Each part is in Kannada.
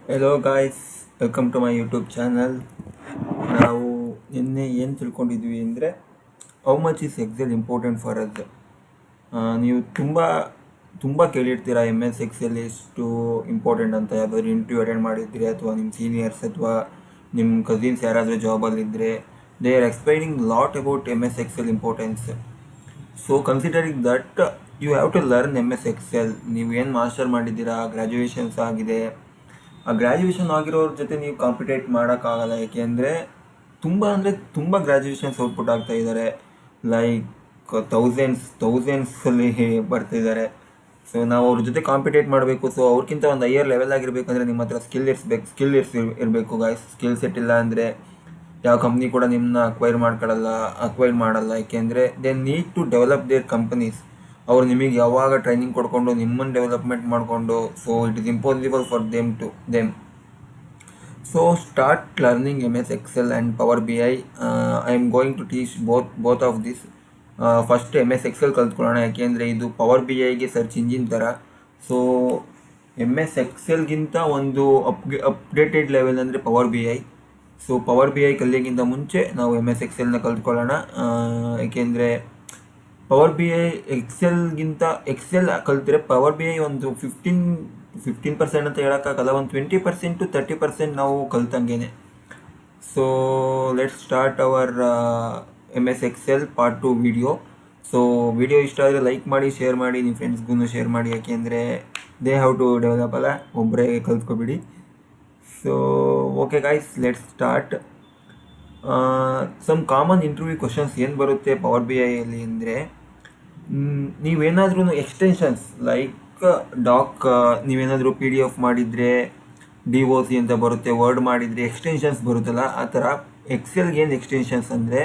Hello guys, welcome to my YouTube channel. ನಾವು ನಿನ್ನೆ ಏನು ತಿಳ್ಕೊಂಡಿದ್ವಿ ಅಂದರೆ how much is Excel important for us. ನೀವು ತುಂಬ ಕೇಳಿರ್ತೀರ ಎಮ್ ಎಸ್ ಎಕ್ಸೆಲ್ ಎಷ್ಟು ಇಂಪಾರ್ಟೆಂಟ್ ಅಂತ. ಯಾವ್ದಾದ್ರು ಇಂಟರ್ವ್ಯೂ ಅಟೆಂಡ್ ಮಾಡಿದ್ರಿ ಅಥವಾ ನಿಮ್ಮ ಸೀನಿಯರ್ಸ್ ಅಥವಾ ನಿಮ್ಮ ಕಸಿನ್ಸ್ ಯಾರಾದರೂ ಜಾಬಲ್ಲಿದ್ದರೆ they are explaining lot about M S Excel importance. So considering that you have to learn M S Excel. ನೀವು ಏನು ಮಾಸ್ಟರ್ ಮಾಡಿದ್ದೀರಾ, ಗ್ರ್ಯಾಜುಯೇಷನ್ಸ್ ಆಗಿದೆ, ಆ ಗ್ರ್ಯಾಜುಯೇಷನ್ ಆಗಿರೋರ ಜೊತೆ ನೀವು ಕಾಂಪಿಟೇಟ್ ಮಾಡೋಕ್ಕಾಗಲ್ಲ. ಏಕೆಂದರೆ ತುಂಬ ಗ್ರ್ಯಾಜುಯೇಷನ್ಸ್ ಔಟ್ಪುಟ್ ಆಗ್ತಾ ಇದ್ದಾರೆ. ಲೈಕ್ ಥೌಸಂಡ್ಸಲ್ಲಿ ಬರ್ತಿದ್ದಾರೆ. ಸೊ ನಾವು ಅವ್ರ ಜೊತೆ ಕಾಂಪಿಟೇಟ್ ಮಾಡಬೇಕು. ಸೊ ಅವ್ರಿಗಿಂತ ಒಂದು ಹೈಯರ್ ಲೆವೆಲ್ ಆಗಿರಬೇಕಂದ್ರೆ ನಿಮ್ಮ ಹತ್ರ ಸ್ಕಿಲ್ ಇರಬೇಕು ಗಾಯ್ಸ್. ಸ್ಕಿಲ್ ಸೆಟ್ ಇಲ್ಲ ಅಂದರೆ ಯಾವ ಕಂಪ್ನಿ ಕೂಡ ನಿಮ್ಮನ್ನ ಅಕ್ವೈರ್ ಮಾಡಲ್ಲ. ಏಕೆಂದರೆ they need to develop their companies. ಅವ್ರು ನಿಮಗೆ ಯಾವಾಗ ಟ್ರೈನಿಂಗ್ ಕೊಡ್ಕೊಂಡು ನಿಮ್ಮನ್ನು ಡೆವಲಪ್ಮೆಂಟ್ ಮಾಡಿಕೊಂಡು, so it is impossible for them. So start learning M S Excel and power B I. I am going to teach both of this. First M S Excel ಕಲ್ತ್ಕೊಳ್ಳೋಣ, ಯಾಕೆಂದರೆ ಇದು ಪವರ್ ಬಿ ಐಗೆ ಸರ್ಚ್ ಇಂಜಿನ್ ಥರ. ಸೊ ಎಮ್ ಎಸ್ ಎಕ್ಸೆಲ್ಗಿಂತ ಒಂದು ಅಪ್ಡೇಟೆಡ್ ಲೆವೆಲ್ ಅಂದರೆ power B I. So power B I ಕಲಿಯೋಕ್ಕಿಂತ ಮುಂಚೆ ನಾವು ಎಮ್ ಎಸ್ ಎಕ್ಸೆಲ್ನ ಕಲ್ತ್ಕೊಳ್ಳೋಣ. ಏಕೆಂದರೆ ಪವರ್ ಬಿ ಐ ಎಕ್ಸೆಲ್ ಕಲ್ತಿದ್ರೆ ಪವರ್ ಬಿ ಐ ಒಂದು 15% ಅಂತ ಹೇಳೋಕ್ಕಾಗಲ್ಲ, ಒಂದು 20% to 30% ನಾವು ಕಲ್ತಂಗೇನೆ. So let's start our M S Excel part 2 video. So video ಇಷ್ಟ ಆದರೆ ಲೈಕ್ ಮಾಡಿ, ಶೇರ್ ಮಾಡಿ, ನಿಮ್ಮ ಫ್ರೆಂಡ್ಸ್ಗೂ ಶೇರ್ ಮಾಡಿ. ಯಾಕೆಂದರೆ ದೇ ಹ್ಯಾವ್ ಟು ಡೆವಲಪ್ ಅಲ್ಲ, ಒಬ್ಬರೇ ಕಲ್ತ್ಕೊಬಿಡಿ. So okay guys, let's start. Some common interview questions ಏನು ಬರುತ್ತೆ ಪವರ್ ಬಿ ಐಯಲ್ಲಿ ಅಂದರೆ, ನೀವೇನಾದ್ರೂ ಎಕ್ಸ್ಟೆನ್ಷನ್ಸ್ ಲೈಕ್ ಡಾಕ್, ನೀವೇನಾದರೂ PDF ಮಾಡಿದರೆ DOC ಅಂತ ಬರುತ್ತೆ, ವರ್ಡ್ ಮಾಡಿದರೆ ಎಕ್ಸ್ಟೆನ್ಷನ್ಸ್ ಬರುತ್ತಲ್ಲ, ಆ ಥರ ಎಕ್ಸೆಲ್ಗೆ ಏನು ಎಕ್ಸ್ಟೆನ್ಷನ್ಸ್ ಅಂದರೆ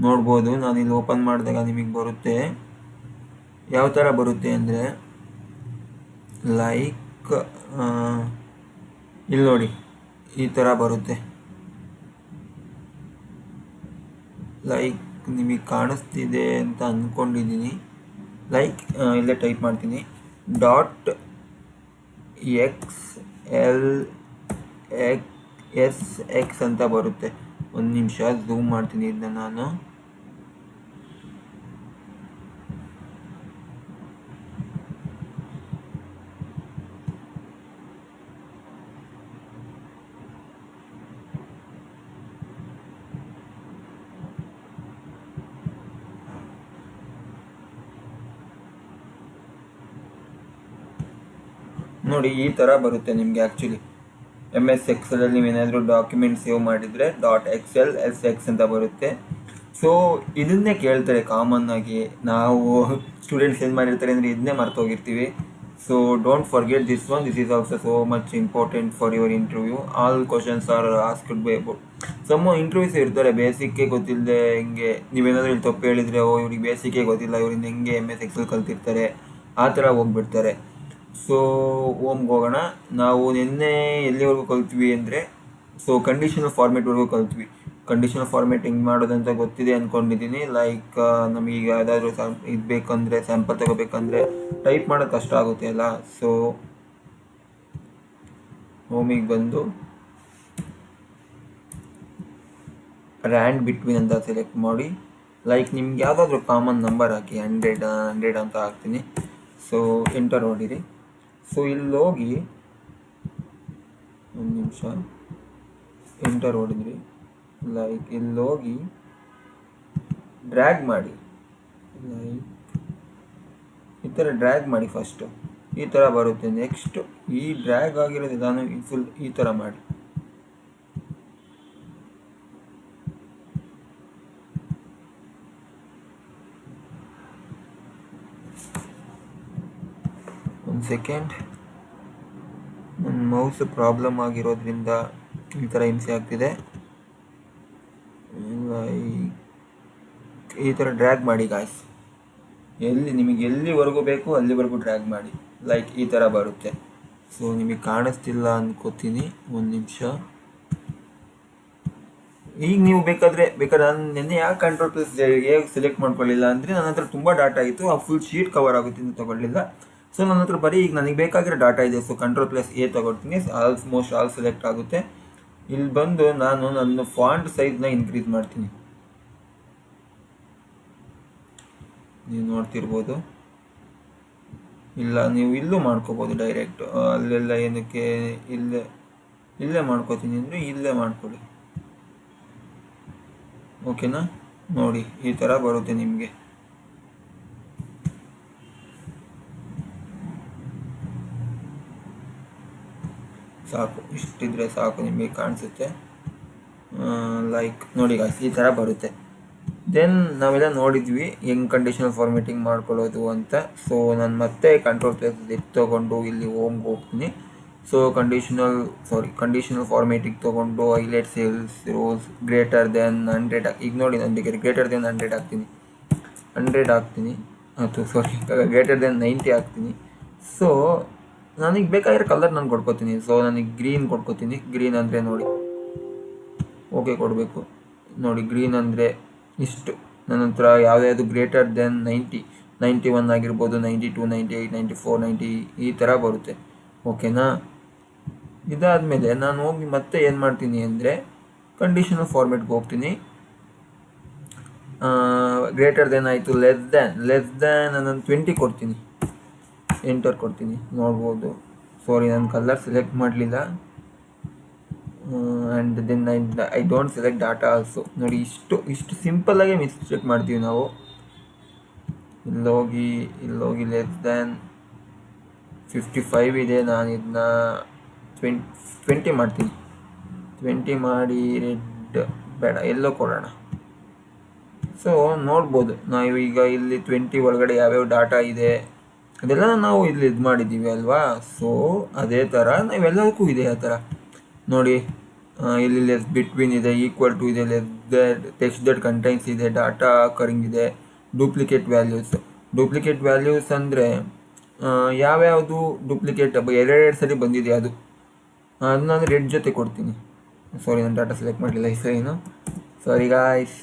ನೋಡ್ಬೋದು. ನಾನಿಲ್ಲಿ ಓಪನ್ ಮಾಡಿದಾಗ ನಿಮಗೆ ಬರುತ್ತೆ. ಯಾವ ಥರ ಬರುತ್ತೆ ಅಂದರೆ ಲೈಕ್ ಇಲ್ಲಿ ನೋಡಿ, ಈ ಥರ ಬರುತ್ತೆ. ಲೈಕ್ ನಿಮಗೆ ಕಾಣಿಸ್ತಿದೆ ಅಂತ ಅಂದ್ಕೊಂಡಿದ್ದೀನಿ. ಲೈಕ್ ಇಲ್ಲೇ ಟೈಪ್ ಮಾಡ್ತೀನಿ, .XLSX ಅಂತ ಬರುತ್ತೆ. ಒಂದು ನಿಮಿಷ ಝೂಮ್ ಮಾಡ್ತೀನಿ ಇದನ್ನ ನಾನು. ನೋಡಿ, ಈ ಥರ ಬರುತ್ತೆ ನಿಮಗೆ. ಆ್ಯಕ್ಚುಲಿ ಎಮ್ ಎಸ್ ಎಕ್ಸೆಲಲ್ಲಿ ನೀವೇನಾದರೂ ಡಾಕ್ಯುಮೆಂಟ್ ಸೇವ್ ಮಾಡಿದರೆ .XLSX ಅಂತ ಬರುತ್ತೆ. ಸೊ ಇದನ್ನೇ ಕೇಳ್ತಾರೆ ಕಾಮನ್ನಾಗಿ. ನಾವು ಸ್ಟೂಡೆಂಟ್ಸ್ ಏನು ಮಾಡಿರ್ತಾರೆ ಅಂದರೆ ಇದನ್ನೇ ಮರ್ತೋಗಿರ್ತೀವಿ. So don't forget this one. This is also so much important for your interview. All questions are asked by about some interviews ಇರ್ತಾರೆ. ಬೇಸಿಕ್ಕೇ ಗೊತ್ತಿಲ್ಲದೆ ಹಿಂಗೆ ನೀವೇನಾದರೂ ಇಲ್ಲಿ ತಪ್ಪು ಹೇಳಿದರೆ, ಇವ್ರಿಗೆ ಬೇಸಿಕ್ಕೇ ಗೊತ್ತಿಲ್ಲ, ಇವ್ರಿಂದ ಹೆಂಗೆ ಎಮ್ ಎಸ್ ಎಕ್ಸೆಲ್ ಕಲ್ತಿರ್ತಾರೆ, ಆ ಥರ ಹೋಗ್ಬಿಡ್ತಾರೆ. ಸೊ ಹೋಗೋಣ. ನಾವು ನಿನ್ನೆ ಎಲ್ಲಿವರೆಗೂ ಕಲ್ತ್ವಿ ಅಂದರೆ, ಸೊ ಕಂಡೀಷನಲ್ ಫಾರ್ಮೇಟ್ವರೆಗೂ ಕಲ್ತ್ವಿ. ಕಂಡೀಷನಲ್ ಫಾರ್ಮೇಟ್ ಹೆಂಗೆ ಮಾಡೋದಂತ ಗೊತ್ತಿದೆ ಅಂದ್ಕೊಂಡಿದ್ದೀನಿ. ಲೈಕ್ ನಮಗೀಗ ಯಾವುದಾದ್ರೂ ಇದು ಬೇಕಂದರೆ, ಸ್ಯಾಂಪಲ್ ತಗೋಬೇಕಂದ್ರೆ ಟೈಪ್ ಮಾಡೋದು ಕಷ್ಟ ಆಗುತ್ತೆ ಅಲ್ಲ. ಸೊ ಹೋಮಿಗೆ ಬಂದು ರ್ಯಾಂಡ್ ಬಿಟ್ವೀನ್ ಅಂತ ಸೆಲೆಕ್ಟ್ ಮಾಡಿ, ಲೈಕ್ ನಿಮ್ಗೆ ಯಾವುದಾದ್ರೂ ಕಾಮನ್ ನಂಬರ್ ಹಾಕಿ, 100 ಅಂತ ಹಾಕ್ತೀನಿ. So enter ಹೊಡೀರಿ. ಸೊ ಇಲ್ಲಿ ಹೋಗಿ ಒಂದು ನಿಮಿಷ ಎಂಟರ್ ಹೊಡೆದ್ರಿ. ಲೈಕ್ ಇಲ್ಲಿ ಹೋಗಿ ಡ್ರ್ಯಾಗ್ ಮಾಡಿ, ಲೈಕ್ ಈ ಥರ ಡ್ರ್ಯಾಗ್ ಮಾಡಿ. ಫಸ್ಟು ಈ ಥರ ಬರುತ್ತೆ. ನೆಕ್ಸ್ಟ್ ಈ ಡ್ರ್ಯಾಗ್ ಆಗಿರೋದು ನಾನು ಫುಲ್ ಈ ಥರ ಮಾಡಿ. ಒಂದು ಸೆಕೆಂಡ್, ನನ್ನ ಮೌಸ್ ಪ್ರಾಬ್ಲಮ್ ಆಗಿರೋದ್ರಿಂದ ಈ ಥರ ಹಿಂಸೆ ಆಗ್ತಿದೆ. ಈ ಥರ ಡ್ರ್ಯಾಗ್ ಮಾಡಿ ಗಾಯ್ಸ್. ನಿಮಗೆ ಎಲ್ಲಿವರೆಗೂ ಬೇಕು ಅಲ್ಲಿವರೆಗೂ ಡ್ರ್ಯಾಗ್ ಮಾಡಿ. ಲೈಕ್ ಈ ಥರ ಬರುತ್ತೆ. ಸೊ ನಿಮಗೆ ಕಾಣಿಸ್ತಿಲ್ಲ ಅನ್ಕೋತೀನಿ, ಒಂದು ನಿಮಿಷ. ಈಗ ನೀವು ಬೇಕಾದ್ರೆ ನಾನು ನಿನ್ನೆ ಯಾಕೆ Ctrl+J ಸೆಲೆಕ್ಟ್ ಮಾಡ್ಕೊಳ್ಳಿಲ್ಲ ಅಂದರೆ ನನ್ನ ಹತ್ರ ತುಂಬ ಡಾಟಾ ಇತ್ತು, ಆ ಫುಲ್ ಶೀಟ್ ಕವರ್ ಆಗುತ್ತೆ ಅಂತ ತೊಗೊಳ್ಳಿಲ್ಲ. ಸೊ ನನ್ನ ಹತ್ರ ಬರೀ ಈಗ ನನಗೆ ಬೇಕಾಗಿರೋ ಡಾಟಾ ಇದೆ. ಸೊ Ctrl+A ತಗೊಳ್ತೀನಿ, ಆಲ್ಮೋಸ್ಟ್ ಆಲ್ ಸೆಲೆಕ್ಟ್ ಆಗುತ್ತೆ. ಇಲ್ಲಿ ಬಂದು ನಾನು ನನ್ನ ಫಾಂಟ್ ಸೈಜ್ನ ಇನ್ಕ್ರೀಸ್ ಮಾಡ್ತೀನಿ. ನೀವು ನೋಡ್ತಿರ್ಬೋದು, ಇಲ್ಲ ನೀವು ಇಲ್ಲೂ ಮಾಡ್ಕೋಬೋದು ಡೈರೆಕ್ಟ್, ಅಲ್ಲೆಲ್ಲ ಏನಕ್ಕೆ ಇಲ್ಲೇ ಮಾಡ್ಕೋತೀನಿ ಅಂದರೆ ಇಲ್ಲೇ ಮಾಡ್ಕೊಳ್ಳಿ. ಓಕೆನಾ? ನೋಡಿ ಈ ಥರ ಬರುತ್ತೆ ನಿಮಗೆ. ಸಾಕು, ಇಷ್ಟಿದ್ರೆ ಸಾಕು, ನಿಮಗೆ ಕಾಣಿಸುತ್ತೆ. ಲೈಕ್ ನೋಡಿ ಗಾಯ್ಸ್, ಈ ಥರ ಬರುತ್ತೆ. ದೆನ್ ನಾವೆಲ್ಲ ನೋಡಿದ್ವಿ ಹೆಂಗೆ ಕಂಡೀಷನಲ್ ಫಾರ್ಮೇಟಿಂಗ್ ಮಾಡ್ಕೊಳ್ಳೋದು ಅಂತ. ಸೊ ನಾನು ಮತ್ತೆ Ctrl+Z ತೊಗೊಂಡು ಇಲ್ಲಿ ಹೋಮ್ಗೆ ಹೋಗ್ತೀನಿ. ಸೊ ಕಂಡೀಷನಲ್ ಫಾರ್ಮೇಟಿಂಗ್ ತೊಗೊಂಡು highlight sales rose greater than 100 ಈಗ ನೋಡಿ ನಾನು ಬೇಕಾದ್ರೆ ಗ್ರೇಟರ್ ದೆನ್ 100 ಹಾಕ್ತೀನಿ, 100 ಹಾಕ್ತೀನಿ, ಗ್ರೇಟರ್ ದೆನ್ 90 ಹಾಕ್ತೀನಿ. ಸೊ ನನಗೆ ಬೇಕಾಗಿರೋ ಕಲರ್ ನಾನು ಕೊಡ್ಕೋತೀನಿ. ಸೊ ನನಗೆ ಗ್ರೀನ್ ಕೊಡ್ಕೋತೀನಿ. ಗ್ರೀನ್ ಅಂದರೆ ನೋಡಿ ಓಕೆ ಕೊಡಬೇಕು. ನೋಡಿ ಗ್ರೀನ್ ಅಂದರೆ ಇಷ್ಟು. ನನ್ನ ಹತ್ರ ಯಾವ್ಯಾವುದು ಗ್ರೇಟರ್ ದೆನ್ 90, 91 ಆಗಿರ್ಬೋದು, 92, 98, 94, 90 ಈ ಥರ ಬರುತ್ತೆ. ಓಕೆನಾ? ಇದಾದಮೇಲೆ ನಾನು ಹೋಗಿ ಮತ್ತೆ ಏನು ಮಾಡ್ತೀನಿ ಅಂದರೆ ಕಂಡೀಷನಲ್ ಫಾರ್ಮೇಟ್ಗೆ ಹೋಗ್ತೀನಿ. ಗ್ರೇಟರ್ ದೆನ್ ಆಯಿತು, ಲೆಸ್ ದ್ಯಾನ್ ನಾನು 20 ಕೊಡ್ತೀನಿ, ಎಂಟರ್ ಕೊಡ್ತೀನಿ. ನೋಡ್ಬೋದು, ನಾನು ಕಲರ್ ಸೆಲೆಕ್ಟ್ ಮಾಡಲಿಲ್ಲ. And then I don't select data also. ನೋಡಿ ಇಷ್ಟು ಸಿಂಪಲ್ಲಾಗೆ ಮಿಸ್ಟೇಕ್ ಮಾಡ್ತೀವಿ ನಾವು. ಇಲ್ಲೋಗಿ ಲೆಸ್ ದ್ಯಾನ್ 55 ಇದೆ, ನಾನು ಇದನ್ನ 20 ಮಾಡ್ತೀನಿ. 20 ಮಾಡಿ ರೆಡ್ ಬೇಡ, ಎಲ್ಲೋ ಕೊಡೋಣ. ಸೊ ನೋಡ್ಬೋದು ನಾವು ಈಗ ಇಲ್ಲಿ 20 ಒಳಗಡೆ ಯಾವ್ಯಾವ ಡಾಟಾ ಇದೆ ಅದೆಲ್ಲ ನಾವು ಇಲ್ಲಿ ಇದು ಮಾಡಿದ್ದೀವಿ ಅಲ್ವಾ. ಸೊ ಅದೇ ಥರ ನಾವೆಲ್ಲದಕ್ಕೂ ಇದೆ ಆ ಥರ. ನೋಡಿ ಇಲ್ಲಿ ಲೆಸ್ ಬಿಟ್ವೀನ್ ಇದೆ, ಈಕ್ವಲ್ ಟು ಇದೆ, less that, text that contains ಇದೆ, ಡಾಟಾ ಕರಿಂಗ್ ಇದೆ, ಡೂಪ್ಲಿಕೇಟ್ ವ್ಯಾಲ್ಯೂಸ್ ಅಂದರೆ ಯಾವ್ಯಾವುದು ಡೂಪ್ಲಿಕೇಟ್ ಎರಡೆರಡು ಸರಿ ಬಂದಿದೆ ಅದು, ಅದನ್ನ ರೆಡ್ ಜೊತೆ ಕೊಡ್ತೀನಿ. ನಾನು ಡಾಟಾ ಸೆಲೆಕ್ಟ್ ಮಾಡಲಿಲ್ಲ ಈ ಸರಿನು, ಸಾರಿ ಗಾಯ್ಸ್.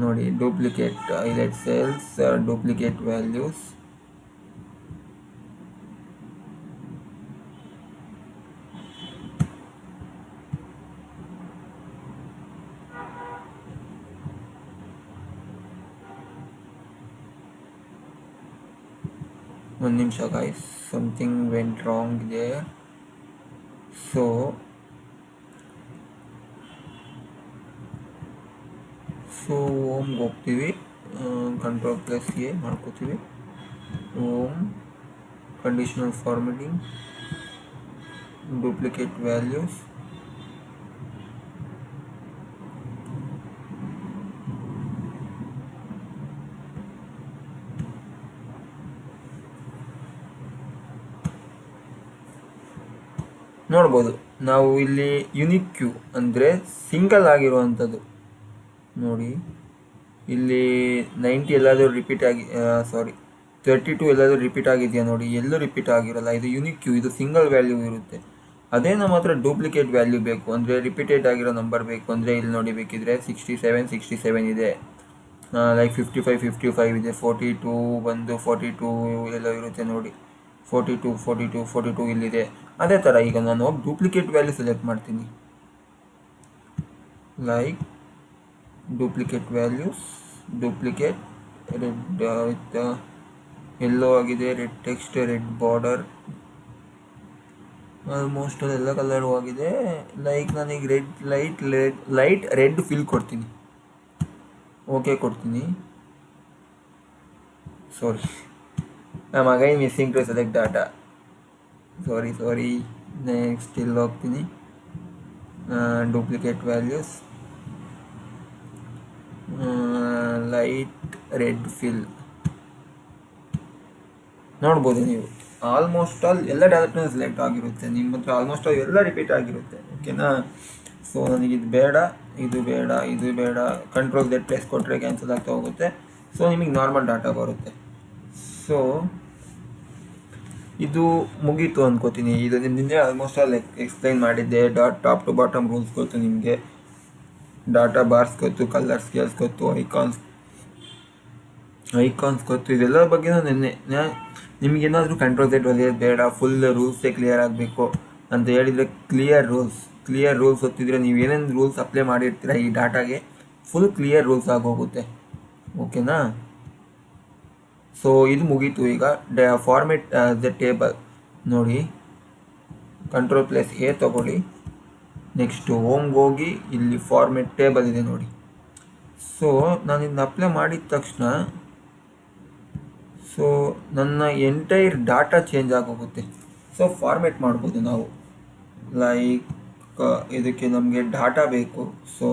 ನೋಡಿ duplicate highlight cells, duplicate values, ಒಂದು ನಿಮಿಷ guys, something went wrong there. So ಓಮ್ಗೆ ಹೋಗ್ತೀವಿ, Ctrl+A ಮಾಡ್ಕೋತೀವಿ. Home conditional formatting, duplicate values, ನೋಡ್ಬೋದು ನಾವು ಇಲ್ಲಿ ಯುನಿಕ್ ಕ್ಯೂ ಅಂದರೆ ಸಿಂಗಲ್ ಆಗಿರುವಂಥದ್ದು. ನೋಡಿ ಇಲ್ಲಿ 90 ಎಲ್ಲಾದರೂ ರಿಪೀಟ್ ಆಗಿ 32 ಎಲ್ಲಾದರೂ ರಿಪೀಟ್ ಆಗಿದೆಯಾ ನೋಡಿ, ಎಲ್ಲೂ ರಿಪೀಟ್ ಆಗಿರಲ್ಲ. ಇದು ಯುನಿಕ್ ಕ್ಯೂ, ಇದು ಸಿಂಗಲ್ ವ್ಯಾಲ್ಯೂ ಇರುತ್ತೆ. ಅದೇ ನಮ್ಮ ಹತ್ರ ಡೂಪ್ಲಿಕೇಟ್ ವ್ಯಾಲ್ಯೂ ಬೇಕು ಅಂದರೆ ರಿಪೀಟೆಡ್ ಆಗಿರೋ ನಂಬರ್ ಬೇಕು ಅಂದರೆ ಇಲ್ಲಿ ನೋಡಿ ಬೇಕಿದ್ರೆ 67 ಇದೆ, ಲೈಕ್ 55 ಇದೆ, 42 ಬಂದು 42 ಎಲ್ಲ ಇರುತ್ತೆ ನೋಡಿ, 42 ಇಲ್ಲಿದೆ. ಅದೇ ಥರ ಈಗ ನಾನು ಹೋಗಿ ಡೂಪ್ಲಿಕೇಟ್ ವ್ಯಾಲ್ಯೂ ಸೆಲೆಕ್ಟ್ ಮಾಡ್ತೀನಿ. Like duplicate values, duplicate red with yellow ಆಗಿದೆ, red text, red border, almost ಅದೆಲ್ಲ ಕಲರ್ ಆಗಿದೆ. ಲೈಕ್ ನನಗೆ ಲೈಟ್ ರೆಡ್ ಫಿಲ್ ಕೊಡ್ತೀನಿ, ಓಕೆ ಕೊಡ್ತೀನಿ. I'm again missing to select data. Sorry. Next ಇಲ್ಲಿ ಹೋಗ್ತೀನಿ, duplicate values, light red fill. ನೋಡ್ಬೋದು ನೀವು ಆಲ್ಮೋಸ್ಟ್ ಆಲ್ ಎಲ್ಲ ಡಾಟಾ ಸೆಲೆಕ್ಟ್ ಆಗಿರುತ್ತೆ ನಿಮ್ಮ ಹತ್ರ, ಆಲ್ಮೋಸ್ಟ್ ಆಲ್ ಎಲ್ಲ ರಿಪೀಟ್ ಆಗಿರುತ್ತೆ. ಓಕೆನಾ? ಸೊ ನನಗೆ ಇದು ಬೇಡ, Ctrl+Z ಪ್ರೆಸ್ ಕೊಟ್ಟರೆ ಕ್ಯಾನ್ಸಲ್ ಆಗ್ತಾ ಹೋಗುತ್ತೆ. ಸೊ ನಿಮಗೆ ನಾರ್ಮಲ್ ಡಾಟಾ ಬರುತ್ತೆ. ಸೊ ಇದು ಮುಗೀತು ಅಂದ್ಕೋತೀನಿ. ಇದು ನಿನ್ನೆ ಆಲ್ಮೋಸ್ಟ್ ಆಲ್ ಎಕ್ಸ್ಪ್ಲೈನ್ ಮಾಡಿದ್ದೆ. ಟಾಪ್ ಟು ಬಾಟಮ್ ರೂಲ್ಸ್ ಗೊತ್ತು ನಿಮಗೆ, ಡಾಟಾ ಬಾರ್ಸ್ ಗೊತ್ತು, ಕಲರ್ ಸ್ಕೇಲ್ಸ್ ಗೊತ್ತು, ಐಕಾನ್ಸ್ ಐಕಾನ್ಸ್ ಗೊತ್ತು, ಇದೆಲ್ಲರ ಬಗ್ಗೆನೂ ನಿಮಗೇನಾದರೂ ಕಂಟ್ರೋಲ್ ಸೆಟ್ ಒದೆಯೋದು ಬೇಡ, ಫುಲ್ ರೂಲ್ಸೇ ಕ್ಲಿಯರ್ ಆಗಬೇಕು ಅಂತ ಹೇಳಿದರೆ ಕ್ಲಿಯರ್ ರೂಲ್ಸ್ ಗೊತ್ತಿದ್ರೆ ನೀವು ಏನೇನು ರೂಲ್ಸ್ ಅಪ್ಲೈ ಮಾಡಿರ್ತೀರ ಈ ಡಾಟಾಗೆ ಫುಲ್ ಕ್ಲಿಯರ್ ರೂಲ್ಸ್ ಆಗೋಗುತ್ತೆ. ಓಕೆನಾ? ಸೊ ಇದು ಮುಗೀತು. ಈಗ ಫಾರ್ಮೆಟ್ ದ ಟೇಬಲ್ ನೋಡಿ, Ctrl+A ತಗೊಳ್ಳಿ. ನೆಕ್ಸ್ಟು ಹೋಮ್ಗೆ ಹೋಗಿ ಇಲ್ಲಿ ಫಾರ್ಮೆಟ್ ಟೇಬಲ್ ಇದೆ ನೋಡಿ. ಸೊ ನಾನು ಇದನ್ನ ಅಪ್ಲೈ ಮಾಡಿದ ತಕ್ಷಣ ಸೊ ನನ್ನ ಎಂಟೈರ್ ಡಾಟಾ ಚೇಂಜ್ ಆಗೋಗುತ್ತೆ. ಸೊ ಫಾರ್ಮೆಟ್ ಮಾಡ್ಬೋದು ನಾವು. ಲೈಕ್ ಇದಕ್ಕೆ ನಮಗೆ ಡಾಟಾ ಬೇಕು, ಸೊ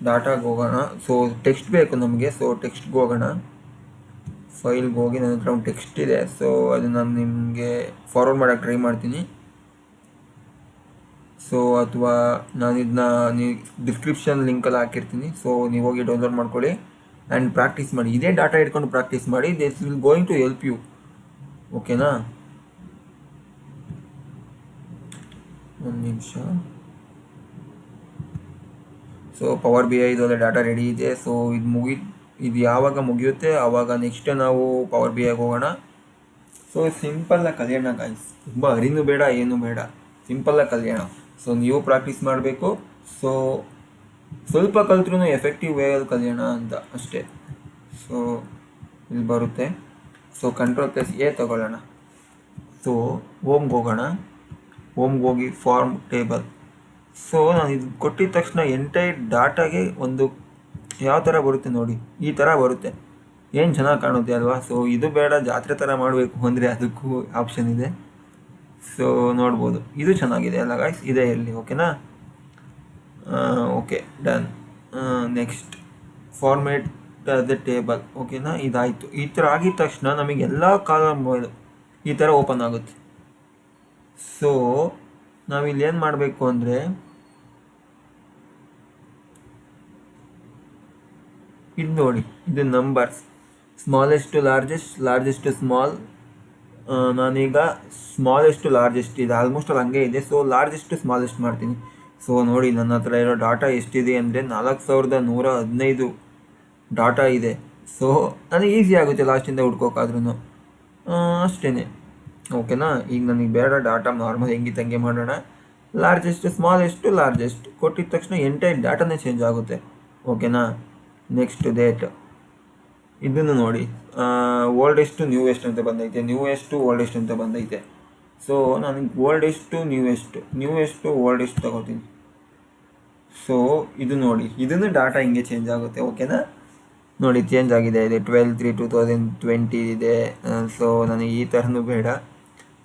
ಡಾಟಾಗೆ ಹೋಗೋಣ. ಸೊ ಟೆಕ್ಸ್ಟ್ ಬೇಕು ನಮಗೆ, ಸೊ ಟೆಕ್ಸ್ಟ್ಗೆ ಹೋಗೋಣ. ಫೈಲ್ಗೆ ಹೋಗಿ ನನ್ನ ಹತ್ರ ಒಂದು ಟೆಕ್ಸ್ಟ್ ಇದೆ, ಸೊ ಅದು ನಾನು ನಿಮಗೆ ಫಾರ್ವರ್ಡ್ ಮಾಡೋಕ್ಕೆ ಟ್ರೈ ಮಾಡ್ತೀನಿ. ಸೊ ಅಥವಾ ನಾನು ಇದನ್ನ ಡಿಸ್ಕ್ರಿಪ್ಷನ್ ಲಿಂಕಲ್ಲಿ ಹಾಕಿರ್ತೀನಿ, ಸೊ ನೀವು ಹೋಗಿ ಡೌನ್ಲೋಡ್ ಮಾಡ್ಕೊಳ್ಳಿ ಆ್ಯಂಡ್ ಪ್ರಾಕ್ಟೀಸ್ ಮಾಡಿ. ಇದೇ ಡಾಟಾ ಇಟ್ಕೊಂಡು ಪ್ರಾಕ್ಟೀಸ್ ಮಾಡಿ. This will going to help you. ಓಕೆನಾ? ಒಂದು ನಿಮಿಷ. ಸೊ ಪವರ್ BI ಇದೊಂದು ಡಾಟಾ ರೆಡಿ ಇದೆ. ಸೊ ಇದು ಯಾವಾಗ ಮುಗಿಯುತ್ತೆ ಆವಾಗ ನೆಕ್ಸ್ಟ್ ನಾವು ಪವರ್ BIಗೆ ಹೋಗೋಣ. ಸೊ ಸಿಂಪಲ್ಲಾಗಿ ಕಲಿಯೋಣ ಗಾಯ್ಸ್, ತುಂಬ ಅರಿನೂ ಬೇಡ ಏನೂ ಬೇಡ, ಸಿಂಪಲ್ಲಾಗಿ ಕಲಿಯೋಣ. ಸೊ ನೀವು ಪ್ರಾಕ್ಟೀಸ್ ಮಾಡಬೇಕು. ಸೊ ಸ್ವಲ್ಪ ಕಲ್ತ್ರೂ ಎಫೆಕ್ಟಿವ್ ವೇಯಲ್ಲಿ ಕಲಿಯೋಣ ಅಂತ ಅಷ್ಟೇ. ಸೊ ಇಲ್ಲಿ ಬರುತ್ತೆ. ಸೊ Ctrl+A ತಗೊಳ್ಳೋಣ. ಸೊ ಹೋಮ್ಗೆ ಹೋಗೋಣ. ಹೋಮ್ಗೆ ಹೋಗಿ ಫಾರ್ಮ್ ಟೇಬಲ್. ಸೊ ನಾನು ಇದು ಕೊಟ್ಟಿದ ತಕ್ಷಣ ಎಂಟೈರ್ ಡಾಟಾಗೆ ಒಂದು ಯಾವ ಥರ ಬರುತ್ತೆ ನೋಡಿ, ಈ ಥರ ಬರುತ್ತೆ. ಏನು ಚೆನ್ನಾಗಿ ಕಾಣುತ್ತೆ ಅಲ್ವಾ? ಸೊ ಇದು ಬೇಡ, ಜಾತ್ರೆ ಥರ ಮಾಡಬೇಕು ಅಂದರೆ ಅದಕ್ಕೂ ಆಪ್ಷನ್ ಇದೆ. ಸೊ ನೋಡ್ಬೋದು, ಇದು ಚೆನ್ನಾಗಿದೆ ಅಲ್ಲ ಗಾಯ್ಸ್? ಇದೇ ಇರಲಿ. ಓಕೆನಾ? Okay, done. Next format the table. ಓಕೆನಾ? ಇದಾಯಿತು. ಈ ಥರ ಆಗಿದ ತಕ್ಷಣ ನಮಗೆ ಎಲ್ಲ ಕಾಲಮ್ ಈ ಥರ ಓಪನ್ ಆಗುತ್ತೆ. ಸೊ ನಾವಿಲ್ಲಿ ಏನು ಮಾಡಬೇಕು ಅಂದರೆ ಇದು ನೋಡಿ, ಇದು numbers smallest to largest, largest to small. ನಾನೀಗ ಸ್ಮಾಲೆಸ್ಟ್ ಟು ಲಾರ್ಜೆಸ್ಟ್ ಇದೆ, ಆಲ್ಮೋಸ್ಟ್ ಅಲ್ಲಿ ಹಂಗೆ ಇದೆ. ಸೊ ಲಾರ್ಜೆಸ್ಟ್ ಟು ಸ್ಮಾಲೆಸ್ಟ್ ಮಾಡ್ತೀನಿ. ಸೊ ನೋಡಿ ನನ್ನ ಹತ್ರ ಇರೋ ಡಾಟಾ ಎಷ್ಟಿದೆ ಅಂದರೆ 4115 ಡಾಟಾ ಇದೆ. ಸೊ ನನಗೆ ಈಸಿ ಆಗುತ್ತೆ ಲಾಸ್ಟಿಂದ ಹುಡ್ಕೋಕ್ಕಾದ್ರೂ, ಅಷ್ಟೇ. ಓಕೆನಾ? ಈಗ ನನಗೆ ಬೇಡ ಡಾಟಾ, ನಾರ್ಮಲ್ ಹೆಂಗಿತ್ತು ಹಂಗೆ ಮಾಡೋಣ. ಲಾರ್ಜೆಸ್ಟ್ ಸ್ಮಾಲೆಸ್ಟ್ ಲಾರ್ಜೆಸ್ಟ್ ಕೊಟ್ಟಿದ ತಕ್ಷಣ ಎಂಟೈರ್ ಡಾಟಾನೇ ಚೇಂಜ್ ಆಗುತ್ತೆ. ಓಕೆನಾ? ನೆಕ್ಸ್ಟ್ ಡೇಟ್, ಇದನ್ನು ನೋಡಿ, ಓಲ್ಡೆಸ್ಟ್ ಟು ನ್ಯೂವೆಸ್ಟ್ ಅಂತ ಬಂದೈತೆ, ನ್ಯೂವೆಸ್ಟ್ ಟು ಓಲ್ಡೆಸ್ಟ್ ಅಂತ ಬಂದೈತೆ. ಸೊ ನನಗೆ oldest to newest to oldest ತಗೋತೀನಿ. ಸೊ ಇದು ನೋಡಿ, ಇದನ್ನು ಡಾಟಾ ಹಿಂಗೆ ಚೇಂಜ್ ಆಗುತ್ತೆ. ಓಕೆನಾ? ನೋಡಿ ಚೇಂಜ್ ಆಗಿದೆ, ಇದೆ 12/3/2020 ಇದೆ. ಸೊ ನನಗೆ ಈ ಥರನೂ ಬೇಡ.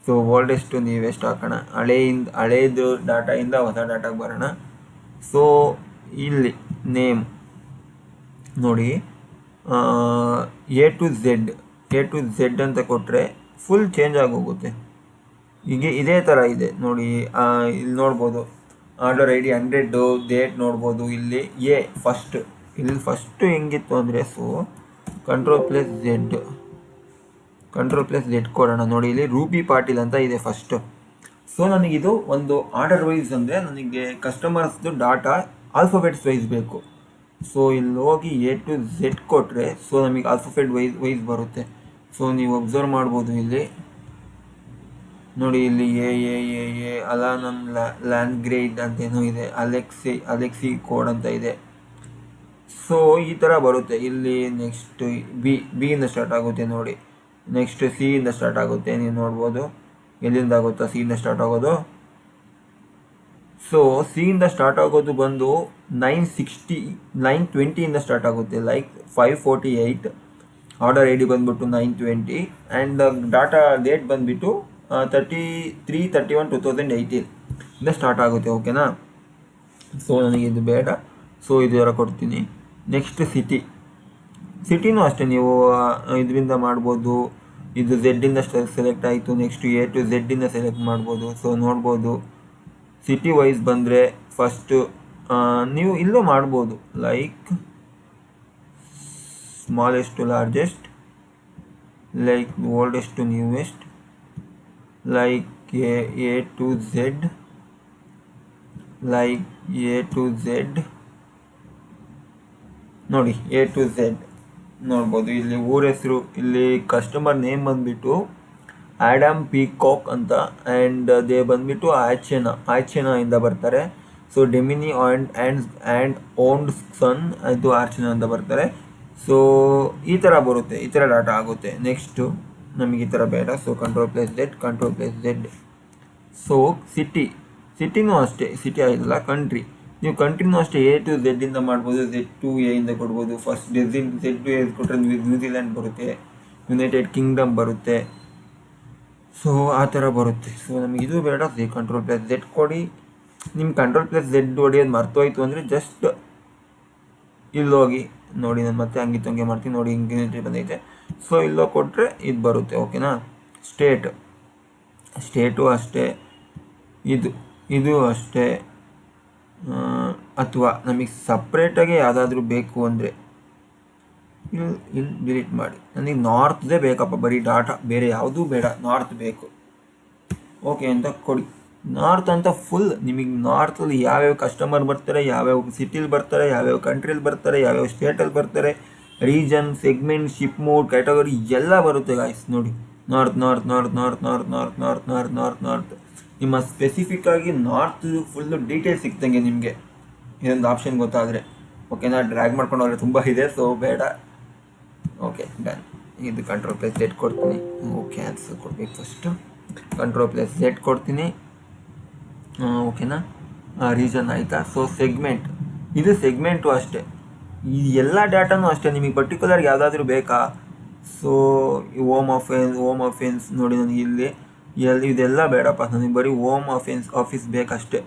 ಸೊ ಓಲ್ಡೆಸ್ಟ್ ಟು ನ್ಯೂವೆಸ್ಟ್ ಹಾಕೋಣ. ಹಳೇದು ಡಾಟಾಯಿಂದ ಹೊಸ ಡಾಟಾಗೆ ಬರೋಣ. ಸೊ ಇಲ್ಲಿ ನೇಮ್ ನೋಡಿ, A to Z ಅಂತ ಕೊಟ್ಟರೆ ಫುಲ್ ಚೇಂಜ್ ಆಗೋಗುತ್ತೆ. ಹೀಗೆ ಇದೇ ಥರ ಇದೆ ನೋಡಿ. ಇಲ್ಲಿ ನೋಡ್ಬೋದು ಆರ್ಡರ್ ID 100, ಡೇಟ್ ನೋಡ್ಬೋದು. ಇಲ್ಲಿ ಇಲ್ಲಿ ಫಸ್ಟು ಹೆಂಗಿತ್ತು ಅಂದರೆ, ಸೊ Ctrl+Z ಕೊಡೋಣ. ನೋಡಿ ಇಲ್ಲಿ ರೂಬಿ ಪಾಟೀಲ್ ಅಂತ ಇದೆ ಫಸ್ಟು. ಸೊ ನನಗಿದು ಒಂದು ಆರ್ಡರ್ ವೈಸ್ ಅಂದರೆ ನನಗೆ ಕಸ್ಟಮರ್ಸ್ದು ಡಾಟಾ ಆಲ್ಫಾಬೆಟ್ಸ್ ವೈಸ್ ಬೇಕು. ಸೊ ಇಲ್ಲಿ ಹೋಗಿ A to Z ಕೊಟ್ಟರೆ ಸೊ ನಮಗೆ ಆಲ್ಫಾಬೆಟ್ ವೈಸ್ ಬರುತ್ತೆ. ಸೊ ನೀವು ಅಬ್ಸರ್ವ್ ಮಾಡ್ಬೋದು ಇಲ್ಲಿ ನೋಡಿ, ಇಲ್ಲಿ ಎ ಅಲಾನನ್ ಲ್ಯಾಂಡ್ಗ್ರೇಡ್ ಅಂತೇನೋ ಇದೆ, ಅಲೆಕ್ಸಿ ಕೋಡ್ ಅಂತ ಇದೆ. ಸೊ ಈ ಥರ ಬರುತ್ತೆ. ಇಲ್ಲಿ ನೆಕ್ಸ್ಟ್ ಬಿ ಇಂದ ಸ್ಟಾರ್ಟ್ ಆಗುತ್ತೆ ನೋಡಿ. ನೆಕ್ಸ್ಟ್ C ಇಂದ ಸ್ಟಾರ್ಟ್ ಆಗುತ್ತೆ, ನೀವು ನೋಡ್ಬೋದು. ಎಲ್ಲಿಂದ ಆಗುತ್ತಾ C ಇಂದ ಸ್ಟಾರ್ಟ್ ಆಗೋದು? ಸೊ C ಇಂದ ಸ್ಟಾರ್ಟ್ ಆಗೋದು ಬಂದು 920 ಸ್ಟಾರ್ಟ್ ಆಗುತ್ತೆ. ಲೈಕ್ 548. ಆರ್ಡರ್ ID ಬಂದ್ಬಿಟ್ಟು 920 ಆ್ಯಂಡ್ ಡಾಟಾ ಡೇಟ್ ಬಂದುಬಿಟ್ಟು 33/31/2018 ಇಂದ ಸ್ಟಾರ್ಟ್ ಆಗುತ್ತೆ. ಓಕೆನಾ? ಸೊ ನನಗೆ ಇದು ಬೇಡ. ಸೊ ಇದರ ಕೊಡ್ತೀನಿ. ನೆಕ್ಸ್ಟ್ ಸಿಟಿನೂ ಅಷ್ಟೇ, ನೀವು ಇದರಿಂದ ಮಾಡ್ಬೋದು. ಇದು Z-ಇಂದ ಸೆಲೆಕ್ಟ್ ಆಯಿತು. ನೆಕ್ಸ್ಟ್ A to Z-ಇಂದ ಸೆಲೆಕ್ಟ್ ಮಾಡ್ಬೋದು. ಸೊ ನೋಡ್ಬೋದು, ಸಿಟಿ ವೈಸ್ ಬಂದರೆ ಫಸ್ಟು ನೀವು ಇಲ್ಲೂ ಮಾಡ್ಬೋದು. Like smallest to largest, like oldest to newest, like A to Z, like A to Z ನೋಡಿ, A to Z. ನೋಡ್ಬೋದು ಇಲ್ಲಿ ಊರ ಹೆಸರು, ಇಲ್ಲಿ ಕಸ್ಟಮರ್ ನೇಮ್ ಬಂದ್ಬಿಟ್ಟು ಆ್ಯಡಮ್ ಪೀಕಾಕ್ ಅಂತ, ಆ್ಯಂಡ್ ದೇ ಬಂದ್ಬಿಟ್ಟು ಆಚೆನಾ ಇಂದ ಬರ್ತಾರೆ. ಸೊ ಡೆಮಿನಿ ಆ್ಯಂಡ್ ಓನ್ಡ್ ಸನ್ ಅದು ಆರ್ಚನಾ ಅಂತ ಬರ್ತಾರೆ. ಸೊ ಈ ಥರ ಬರುತ್ತೆ, ಈ ಥರ ಡಾಟಾ ಆಗುತ್ತೆ. ನೆಕ್ಸ್ಟು ನಮಗೆ ಈ ಥರ ಬೇಡ. So control plus Z. So ಸಿಟಿನೂ ಅಷ್ಟೇ, ಸಿಟಿ ಆಗಿಲ್ಲ ಕಂಟ್ರಿ. ನೀವು ಕಂಟ್ರಿನೂ ಅಷ್ಟೇ A to Z ಇಂದ ಮಾಡ್ಬೋದು, Z to A ಇಂದ ಕೊಡ್ಬೋದು. ಫಸ್ಟ್ Z to A ಕೊಟ್ಟರೆ ನ್ಯೂಜಿಲ್ಯಾಂಡ್ ಬರುತ್ತೆ, ಯುನೈಟೆಡ್ ಕಿಂಗ್ಡಮ್ ಬರುತ್ತೆ. ಸೊ ಆ ಥರ ಬರುತ್ತೆ. ಸೊ ನಮಗೆ ಇದು ಬೇಡ, ಕಂಟ್ರೋಲ್+Z ಕೊಡಿ. ನಿಮ್ಮ ಕಂಟ್ರೋಲ್+Z ಹೊಡಿಯೋದು ಮರ್ತೋಯ್ತು ಅಂದರೆ ಜಸ್ಟ್ ಇಲ್ಲೋಗಿ ನೋಡಿ, ನಾನು ಮತ್ತೆ ಹಂಗೆ ಮಾಡ್ತೀನಿ ನೋಡಿ, ಹಿಂಗೆ ಬಂದೈತೆ. ಸೊ ಇಲ್ಲೋಗಿ ಕೊಟ್ಟರೆ ಇದು ಬರುತ್ತೆ. ಓಕೆನಾ. ಸ್ಟೇಟು ಅಷ್ಟೇ, ಇದು ಅಷ್ಟೇ. ಅಥವಾ ನಮಗೆ ಸಪ್ರೇಟಾಗಿ ಯಾವುದಾದ್ರೂ ಬೇಕು ಅಂದರೆ ಇಲ್ಲಿ ಡಿಲೀಟ್ ಮಾಡಿ. ನನಗೆ ನಾರ್ತ್ದೇ ಬೇಕಪ್ಪ, ಬರೀ ಡಾಟಾ, ಬೇರೆ ಯಾವುದೂ ಬೇಡ, ನಾರ್ತ್ ಬೇಕು. ಓಕೆ ಅಂತ ಕೊಡಿ. ನಾರ್ತ್ ಅಂತ ಫುಲ್ ನಿಮಗೆ ನಾರ್ತಲ್ಲಿ ಯಾವ್ಯಾವ ಕಸ್ಟಮರ್ ಬರ್ತಾರೆ, ಯಾವ್ಯಾವ ಸಿಟಿಲಿ ಬರ್ತಾರೆ, ಯಾವ್ಯಾವ ಕಂಟ್ರಿಲಿ ಬರ್ತಾರೆ, ಯಾವ್ಯಾವ ಸ್ಟೇಟಲ್ಲಿ ಬರ್ತಾರೆ, region, segment, ship mode, category ಎಲ್ಲ ಬರುತ್ತೆ ಗಾಯ್ಸ್. ನೋಡಿ, ನಾರ್ತ್. ನಿಮ್ಮ ಸ್ಪೆಸಿಫಿಕ್ ಆಗಿ ನಾರ್ತ್ ಫುಲ್ಲು ಡೀಟೇಲ್ಸ್ ಸಿಕ್ತಂಗೆ ನಿಮಗೆ ಇದೊಂದು ಆಪ್ಷನ್ ಗೊತ್ತಾದರೆ. ಓಕೆನಾ. ಡ್ರ್ಯಾಗ್ ಮಾಡ್ಕೊಂಡು ಹೋದರೆ ತುಂಬ ಇದೆ, ಸೊ ಬೇಡ. Okay done. ಇದು ಕಂಟ್ರೋಲ್+Z ಕೊಡ್ತೀನಿ. ಓಕೆ ಆನ್ಸರ್ ಕೊಡ್ಬೇಕು ಫಸ್ಟು. ಕಂಟ್ರೋಲ್+Z ಕೊಡ್ತೀನಿ. ಓಕೆನಾ. ರೀಸನ್ ಆಯಿತಾ. ಸೊ ಇದು ಸೆಗ್ಮೆಂಟು ಅಷ್ಟೇ. ಈ ಎಲ್ಲ ಡಾಟಾನೂ ಅಷ್ಟೇ. ನಿಮಗೆ ಪರ್ಟಿಕ್ಯುಲರ್ ಯಾವುದಾದ್ರೂ ಬೇಕಾ? ಸೊ ಹೋಮ್ ಅಫೆನ್ಸ್ ನೋಡಿ, ನನಗೆ ಇಲ್ಲಿ ಇದೆಲ್ಲ ಬೇಡಪ್ಪ, ನನಗೆ ಬರೀ ಹೋಮ್ ಆಫೀಸ್ ಬೇಕಷ್ಟೇ.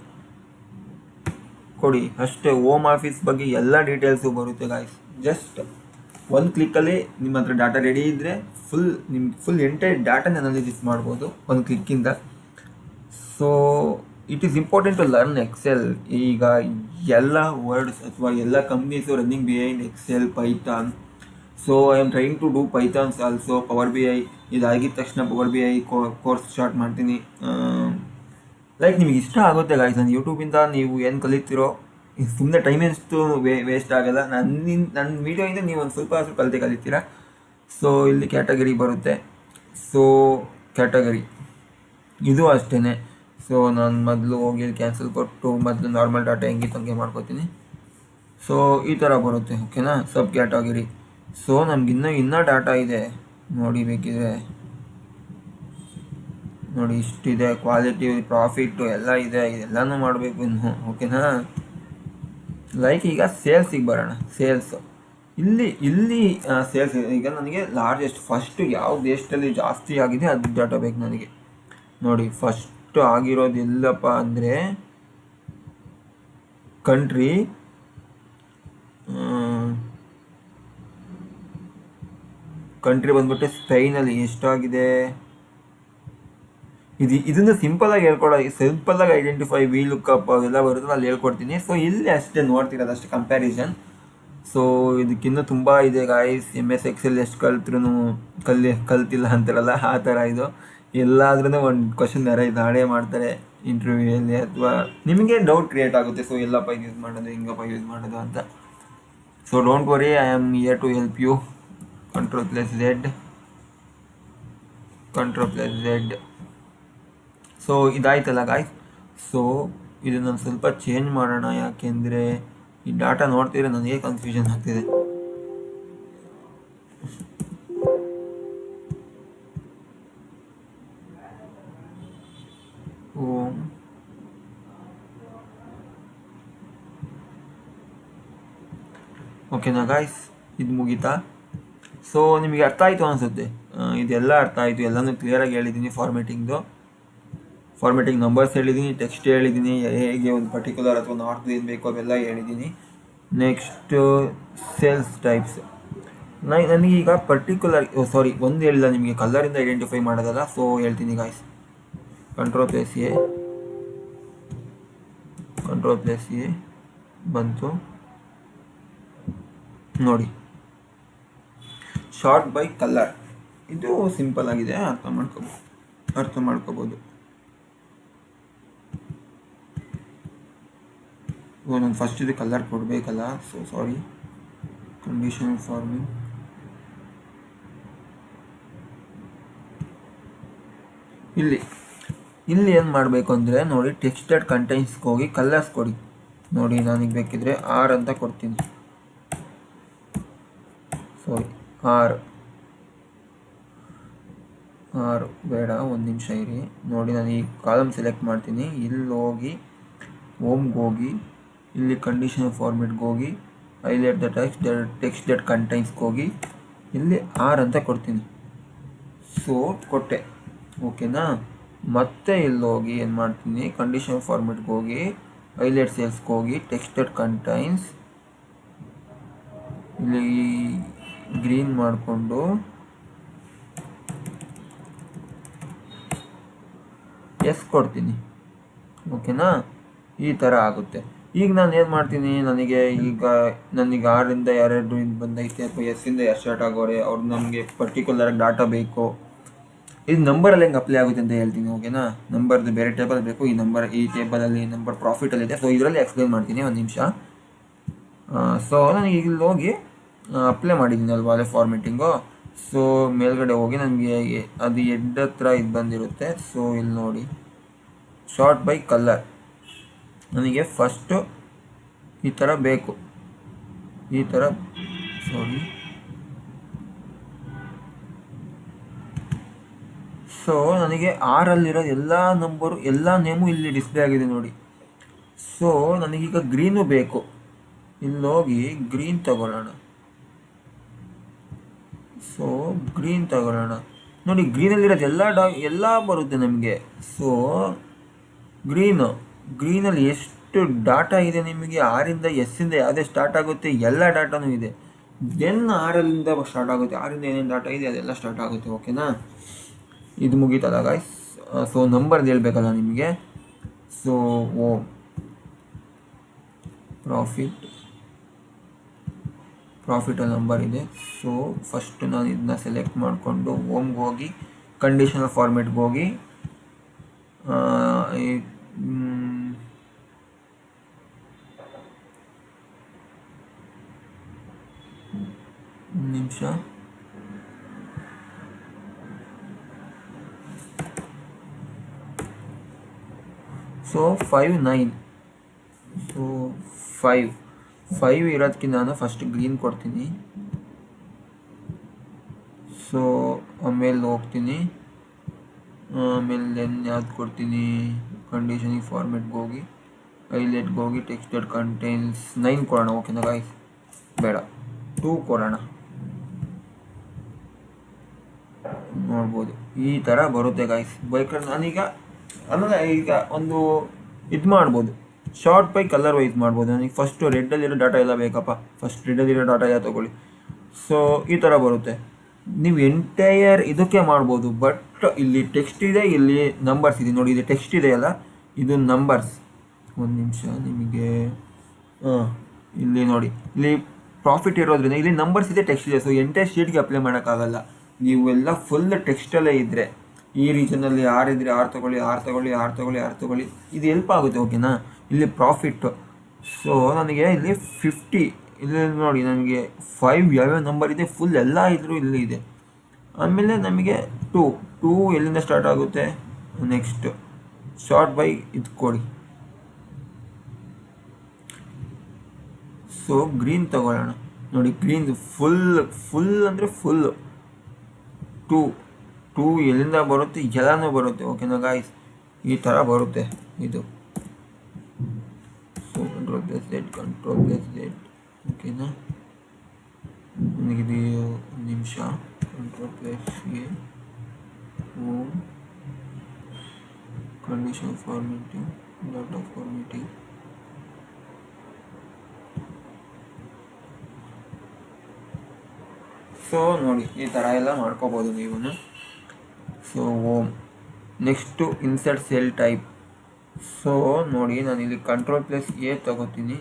ಕೊಡಿ ಅಷ್ಟೇ. ಹೋಮ್ ಆಫೀಸ್ ಬಗ್ಗೆ ಎಲ್ಲ ಡೀಟೇಲ್ಸು ಬರುತ್ತೆ ಗಾಯ್ಸ್. ಜಸ್ಟ್ ಒಂದು ಕ್ಲಿಕ್ಕಲ್ಲಿ ನಿಮ್ಮ ಹತ್ರ ಡಾಟಾ ರೆಡಿ ಇದ್ದರೆ ಫುಲ್ ಎಂಟೈರ್ ಡಾಟಾನ ಅನಾಲಿಸಿಸ್ ಮಾಡ್ಬೋದು ಒಂದು ಕ್ಲಿಕ್ಕಿಂದ. So it is important to learn Excel. ಈಗ ಎಲ್ಲ ವರ್ಡ್ಸ್ ಅಥವಾ ಎಲ್ಲ companies running behind Excel, Python. So I am trying to do Pythons also. Power BI ಇದಾಗಿದ್ದ ತಕ್ಷಣ ಪವರ್ BI ಕೋರ್ಸ್ ಸ್ಟಾರ್ಟ್ ಮಾಡ್ತೀನಿ. ಲೈಕ್ ನಿಮಗೆ ಇಷ್ಟ ಆಗುತ್ತೆ ಗಾಯ್ಸ್. ನಾನು ಯೂಟ್ಯೂಬಿಂದ ನೀವು ಏನು ಕಲಿತೀರೋ, ಸುಮ್ಮನೆ ಟೈಮ್ ಎಷ್ಟು ವೇಸ್ಟ್ ಆಗೋಲ್ಲ. ನನ್ನ ವೀಡಿಯೋಯಿಂದ ನೀವು ಒಂದು ಸ್ವಲ್ಪ ಕಲಿತೀರಾ. ಸೊ ಇಲ್ಲಿ ಕ್ಯಾಟಗರಿ ಬರುತ್ತೆ. ಸೊ ಕ್ಯಾಟಗರಿ ಇದು ಅಷ್ಟೇ. ಸೊ ನಾನು ಮೊದಲು ಹೋಗಿ ಕ್ಯಾನ್ಸಲ್ ಕೊಟ್ಟು ಮೊದಲು ನಾರ್ಮಲ್ ಡಾಟಾ ಹೆಂಗಿತ್ತು ಹಂಗೆ ಮಾಡ್ಕೋತೀನಿ. ಸೊ ಈ ಥರ ಬರುತ್ತೆ. ಓಕೆನಾ. Sub category. ಸೊ ನಮ್ಗೆ ಇನ್ನೂ ಡಾಟಾ ಇದೆ ನೋಡಿ, ಬೇಕಿದ್ರೆ ನೋಡಿ, ಇಷ್ಟಿದೆ. ಕ್ವಾಲಿಟಿ, ಪ್ರಾಫಿಟ್ಟು ಎಲ್ಲ ಇದೆ, ಇದೆಲ್ಲನೂ ಮಾಡಬೇಕು ಇನ್ನು. ಓಕೆನಾ. ಲೈಕ್ ಈಗ ಸೇಲ್ಸಿಗೆ ಬರೋಣ. ಇಲ್ಲಿ ಸೇಲ್ಸ್. ಈಗ ನನಗೆ ಲಾರ್ಜೆಸ್ಟ್ ಫಸ್ಟು ಯಾವ ದೇಶದಲ್ಲಿ ಜಾಸ್ತಿ ಆಗಿದೆ ಅದು ಡಾಟಾ ಬೇಕು ನನಗೆ. ನೋಡಿ, ಫಸ್ಟ್ ಆಗಿರೋದು ಎಲ್ಲಪ್ಪ ಅಂದರೆ ಕಂಟ್ರಿ ಬಂದ್ಬಿಟ್ಟು ಸ್ಪೈನಲ್ಲಿ ಎಷ್ಟಾಗಿದೆ. ಇದನ್ನು ಸಿಂಪಲಾಗಿ ಸಿಂಪಲಾಗಿ ಐಡೆಂಟಿಫೈ, ವಿ ಲುಕ್ಅಪ್ ಅವೆಲ್ಲ ಬರುತ್ತೆ, ಅಲ್ಲಿ ಹೇಳ್ಕೊಡ್ತೀನಿ. ಸೊ ಇಲ್ಲಿ ಅಷ್ಟೇ ನೋಡ್ತಿರೋದು ಅಷ್ಟೇ ಕಂಪ್ಯಾರಿಸನ್. ಸೊ ಇದಕ್ಕಿನ್ನೂ ತುಂಬ ಇದೆ ಗಾಯ್ಸ್. MS Excel ಎಷ್ಟು ಕಲ್ತಿಲ್ಲ ಅಂತಾರಲ್ಲ, ಆ ಥರ ಇದು. ಎಲ್ಲಾದ್ರೂ ಒಂದು ಕ್ವಶನ್ ನಾಳೆ ಮಾಡ್ತಾರೆ ಇಂಟರ್ವ್ಯೂಯಲ್ಲಿ, ಅಥವಾ ನಿಮಗೆ ಡೌಟ್ ಕ್ರಿಯೇಟ್ ಆಗುತ್ತೆ. ಸೊ ಎಲ್ಲಪ್ಪ ಯೂಸ್ ಮಾಡೋದು, ಹಿಂಗಪ್ಪ ಯೂಸ್ ಮಾಡೋದು ಅಂತ. So don't worry, I am here to help you. Control plus Z. So ಇದಾಯ್ತಲ್ಲ ಗಾಯ್ಸ್. ಸೊ ಇದನ್ನು ಸ್ವಲ್ಪ ಚೇಂಜ್ ಮಾಡೋಣ, ಯಾಕೆಂದರೆ ಈ ಡಾಟಾ ನೋಡ್ತಿದ್ರೆ ನನಗೆ ಕನ್ಫ್ಯೂಷನ್ ಆಗ್ತಿದೆ. ಓಕೆನಾ ಗಾಯ್ಸ್, ಇದು ಮುಗೀತಾ? ಸೊ ನಿಮಗೆ ಅರ್ಥ ಆಯಿತು ಅನಿಸುತ್ತೆ. ಇದೆಲ್ಲ ಅರ್ಥ ಆಯಿತು, ಎಲ್ಲನೂ ಕ್ಲಿಯರಾಗಿ ಹೇಳಿದ್ದೀನಿ. ಫಾರ್ಮೆಟಿಂಗ್ ನಂಬರ್ಸ್ ಹೇಳಿದ್ದೀನಿ, ಟೆಕ್ಸ್ಟ್ ಹೇಳಿದ್ದೀನಿ, ಹೇಗೆ ಒಂದು ಪರ್ಟಿಕ್ಯುಲರ್ ಅಥವಾ ನಾರ್ತ್ ಏನು ಬೇಕು ಅವೆಲ್ಲ ಹೇಳಿದ್ದೀನಿ. Next sales types. ನನಗೀಗ ಪರ್ಟಿಕ್ಯುಲರ್ ಒಂದು ಹೇಳಿಲ್ಲ ನಿಮಗೆ, ಕಲರಿಂದ ಐಡೆಂಟಿಫೈ ಮಾಡೋದಲ್ಲ. ಸೊ ಹೇಳ್ತೀನಿ ಗಾಯ್ಸ್. ಕಂಟ್ರೋಲ್+A ಬಂತು ನೋಡಿ. ಶಾರ್ಟ್ ಬೈ ಕಲರ್, ಇದು ಸಿಂಪಲ್ ಆಗಿದೆ, ಅರ್ಥ ಮಾಡ್ಕೋಬೋದು. ನಾನು ಫಸ್ಟ್ ಇದು ಕಲರ್ ಕೊಡಬೇಕಲ್ಲ. So sorry. ಕಂಡೀಷನ್ ಫಾರ್ಮಿಂಗ್ ಇಲ್ಲಿ ಇಲ್ಲಿ ಏನು ಮಾಡಬೇಕು ಅಂದರೆ ನೋಡಿ, ಟೆಕ್ಸ್ಟೆಡ್ ಕಂಟೆಂಟ್ಸ್ಗೆ ಹೋಗಿ ಕಲರ್ಸ್ ಕೊಡಿ. ನೋಡಿ ನನಗೆ ಬೇಕಿದ್ರೆ ಆರ್ ಅಂತ ಕೊಡ್ತೀನಿ. ಸಾರಿ, ಆರು ಬೇಡ, ಒಂದು ನಿಮಿಷ ಇರಿ. ನೋಡಿ ನಾನು ಈ ಕಾಲಮ್ ಸೆಲೆಕ್ಟ್ ಮಾಡ್ತೀನಿ. ಇಲ್ಲಿ ಹೋಗಿ ಹೋಮ್ಗೆ ಹೋಗಿ ಇಲ್ಲಿ ಕಂಡೀಷನಲ್ ಫಾರ್ಮೆಟ್ಗೆ ಹೋಗಿ ಹೈಲೈಟ್ ದ ಟೆಕ್ಸ್ಟ್ ದಟ್ ಕಂಟೈನ್ಸ್ಗೆ ಹೋಗಿ ಇಲ್ಲಿ ಆರ್ ಅಂತ ಕೊಡ್ತೀನಿ. ಸೊ ಕೊಟ್ಟೆ, ಓಕೆನಾ. ಮತ್ತೆ ಇಲ್ಲಿ ಹೋಗಿ ಏನು ಮಾಡ್ತೀನಿ, ಕಂಡೀಷನಲ್ ಫಾರ್ಮೆಟ್ಗೆ ಹೋಗಿ ಹೈಲೈಟ್ ಸೇಲ್ಸ್ಗೆ ಹೋಗಿ ಟೆಕ್ಸ್ಟ್ ದಟ್ ಕಂಟೈನ್ಸ್ ಇಲ್ಲಿ ಗ್ರೀನ್ ಮಾಡಿಕೊಂಡು ಎಸ್ ಕೊಡ್ತೀನಿ, ಓಕೆನಾ. ಈ ಥರ ಆಗುತ್ತೆ. ಈಗ ನಾನು ಏನು ಮಾಡ್ತೀನಿ, ನನಗೆ 6ರಿಂದ ಯಾರ್ಯಾರು ಇದು ಬಂದೈತೆ ಅಥವಾ ಎಸ್ಸಿಂದ ಯಾರು ಸ್ಟಾರ್ಟ್ ಆಗೋರೆ ಅವ್ರು ನಮಗೆ ಪರ್ಟಿಕ್ಯುಲರಾಗಿ ಡಾಟಾ ಬೇಕು. ಇದು ನಂಬರಲ್ಲಿ ಹೆಂಗೆ ಅಪ್ಲೈ ಆಗುತ್ತೆ ಅಂತ ಹೇಳ್ತೀನಿ, ಓಕೆನಾ. ನಂಬರ್ದು ಬೇರೆ ಟೇಬಲ್ ಬೇಕು, ಈ ಟೇಬಲಲ್ಲಿ ನಂಬರ್ ಪ್ರಾಫಿಟಲ್ಲಿದೆ. ಸೊ ಇದರಲ್ಲಿ ಎಕ್ಸ್ಪ್ಲೇನ್ ಮಾಡ್ತೀನಿ, ಒಂದು ನಿಮಿಷ. ಸೊ ನನಗೆ ಇಲ್ಲಿ ಹೋಗಿ ಅಪ್ಲೈ ಮಾಡಿದ್ದೀನಿ ಅಲ್ವಾ ಅಲ್ಲೇ ಫಾರ್ಮೆಟಿಂಗು. ಸೊ ಮೇಲ್ಗಡೆ ಹೋಗಿ ನನಗೆ ಅದು ಎಡ್ ಹತ್ರ ಇದು ಬಂದಿರುತ್ತೆ. ಸೊ ಇಲ್ಲಿ ನೋಡಿ, ಶಾರ್ಟ್ ಬೈ ಕಲರ್. ನನಗೆ ಫಸ್ಟು ಈ ಥರ ಬೇಕು, ಈ ಥರ. ಸಾರಿ, ಸೊ ನನಗೆ ಆರಲ್ಲಿರೋ ಎಲ್ಲ ನಂಬರು ಎಲ್ಲ ನೇಮು ಇಲ್ಲಿ ಡಿಸ್ಪ್ಲೇ ಆಗಿದೆ ನೋಡಿ. ಸೊ ನನಗೀಗ ಗ್ರೀನು ಬೇಕು. ಇಲ್ಲಿ ಹೋಗಿ ಗ್ರೀನ್ ತಗೊಳ್ಳೋಣ. ಸೊ ಗ್ರೀನ್ ತಗೊಳ್ಳೋಣ. ನೋಡಿ ಗ್ರೀನಲ್ಲಿರೋದು ಎಲ್ಲ ಬರುತ್ತೆ ನಮಗೆ. ಸೊ ಗ್ರೀನಲ್ಲಿ ಎಷ್ಟು ಡಾಟಾ ಇದೆ ನಿಮಗೆ, 6ರಿಂದ ಎಸ್ಸಿಂದ ಯಾವುದೇ ಸ್ಟಾರ್ಟ್ ಆಗುತ್ತೆ ಎಲ್ಲ ಡಾಟಾನೂ ಇದೆ. ದೆನ್ 6ರಿಂದ ಸ್ಟಾರ್ಟ್ ಆಗುತ್ತೆ, 6ರಿಂದ ಏನೇನು ಡಾಟಾ ಇದೆ ಅದೆಲ್ಲ ಸ್ಟಾರ್ಟ್ ಆಗುತ್ತೆ, ಓಕೆನಾ. ಇದು ಮುಗೀತಲ್ಲ ಗಾಯ್ಸ್. ಸೊ ನಂಬರ್ದು ಹೇಳ್ಬೇಕಲ್ಲ ನಿಮಗೆ. ಸೊ ಪ್ರಾಫಿಟ್ ನಂಬರ್ ಇದೆ. ಸೊ ಫಸ್ಟ್ ನಾನು ಇದನ್ನ ಸೆಲೆಕ್ಟ್ ಮಾಡಿಕೊಂಡು ಹೋಮ್ಗೆ ಹೋಗಿ ಕಂಡೀಷನಲ್ ಫಾರ್ಮೆಟ್ಗೆ ಹೋಗಿ ನಿಮಿಷ. ಸೊ 5 ಸೊ 5 ಇರೋದಕ್ಕೆ ನಾನು ಫಸ್ಟ್ ಗ್ರೀನ್ ಕೊಡ್ತೀನಿ. ಸೊ ಆಮೇಲೆ ಹೋಗ್ತೀನಿ, ಆಮೇಲೆ ದೆನ್ ಯಾವ್ದು ಕೊಡ್ತೀನಿ, ಕಂಡೀಷನಿಂಗ್ ಫಾರ್ಮೆಟ್ಗೆ ಹೋಗಿ ಹೈಲೈಟ್ಗೆ ಹೋಗಿ ಟೆಕ್ಸ್ಟ್ ದಟ್ ಕಂಟೈನ್ಸ್ 9 ಕೊಡೋಣ, ಓಕೆನಾ ಗಾಯ್ಸ್. ಬೇಡ, 2 ಕೊಡೋಣ. ನೋಡ್ಬೋದು ಈ ಥರ ಬರುತ್ತೆ ಗಾಯ್ಸ್. ಬೇಕಾದ್ರೆ ನಾನೀಗ ಈಗ ಒಂದು ಇದು ಮಾಡ್ಬೋದು, ಶಾರ್ಟ್ ಬೈ ಕಲರ್ ವೈಸ್ ಮಾಡ್ಬೋದು. ನನಗೆ ಫಸ್ಟು ರೆಡ್ಡಲ್ಲಿರೋ ಡಾಟಾ ಎಲ್ಲ ಬೇಕಪ್ಪ, ಫಸ್ಟ್ ರೆಡ್ಡಲ್ಲಿರೋ ಡಾಟಾ ಎಲ್ಲ ತೊಗೊಳ್ಳಿ. ಸೊ ಈ ಥರ ಬರುತ್ತೆ. ನೀವು ಎಂಟೈಯರ್ ಇದಕ್ಕೆ ಮಾಡ್ಬೋದು. ಬಟ್ ಇಲ್ಲಿ ಟೆಕ್ಸ್ಟ್ ಇದೆ, ಇಲ್ಲಿ ನಂಬರ್ಸ್ ಇದೆ ನೋಡಿ. ಇದು ಟೆಕ್ಸ್ಟ್ ಇದೆಯಲ್ಲ, ಇದು ನಂಬರ್ಸ್. ಒಂದು ನಿಮಿಷ ನಿಮಗೆ ಇಲ್ಲಿ ನೋಡಿ, ಇಲ್ಲಿ ಪ್ರಾಫಿಟ್ ಇರೋದ್ರಿಂದ ಇಲ್ಲಿ ನಂಬರ್ಸ್ ಇದೆ, ಟೆಕ್ಸ್ಟ್ ಇದೆ. ಸೊ ಎಂಟೈರ್ ಶೀಟ್ಗೆ ಅಪ್ಲೈ ಮಾಡೋಕ್ಕಾಗಲ್ಲ. ನೀವೆಲ್ಲ ಫುಲ್ ಟೆಕ್ಸ್ಟಲ್ಲೇ ಇದ್ದರೆ, ಈ ರೀಜನಲ್ಲಿ 6 ಇದ್ದರೆ 6 ತಗೊಳ್ಳಿ, ಇದು ಹೆಲ್ಪ್ ಆಗುತ್ತೆ, ಓಕೆನಾ. ಇಲ್ಲಿ ಪ್ರಾಫಿಟ್ಟು. ಸೊ ನನಗೆ ಇಲ್ಲಿ 50, ಇಲ್ಲಿ ನೋಡಿ ನನಗೆ 5 ಯಾವ್ಯಾವ ನಂಬರ್ ಇದೆ ಫುಲ್ ಎಲ್ಲ ಇದ್ದರೂ ಇಲ್ಲಿ ಇದೆ. ಆಮೇಲೆ ನಮಗೆ 2 ಎಲ್ಲಿಂದ ಸ್ಟಾರ್ಟ್ ಆಗುತ್ತೆ, ನೆಕ್ಸ್ಟ್ ಶಾರ್ಟ್ ಬೈ ಇದು ಕೊಡಿ. ಸೊ ಗ್ರೀನ್ ತಗೊಳ್ಳೋಣ. ನೋಡಿ ಗ್ರೀನ್ ಫುಲ್ ಅಂದರೆ ಫುಲ್ಲು 2 ಎಲ್ಲಿಂದ ಬರುತ್ತೆ ಎಲ್ಲನೂ ಬರುತ್ತೆ, ಓಕೆನಾ ಗಾಯ್ಸ್. ಈ ಥರ ಬರುತ್ತೆ ಇದು. ಸೊ ಕಂಟ್ರೋಲ್+Z, ಓಕೆನಾ. ನನಗಿದು ಒಂದು ನಿಮಿಷ. Control plus A condition formatting, data formatting. So ನೋಡಿ ಈ ಥರ ಎಲ್ಲ ಮಾಡ್ಕೋಬೋದು ನೀವು. So next insert cell type. So ನೋಡಿ ನಾನಿಲ್ಲಿ ಕಂಟ್ರೋಲ್+A ತಗೋತೀನಿ.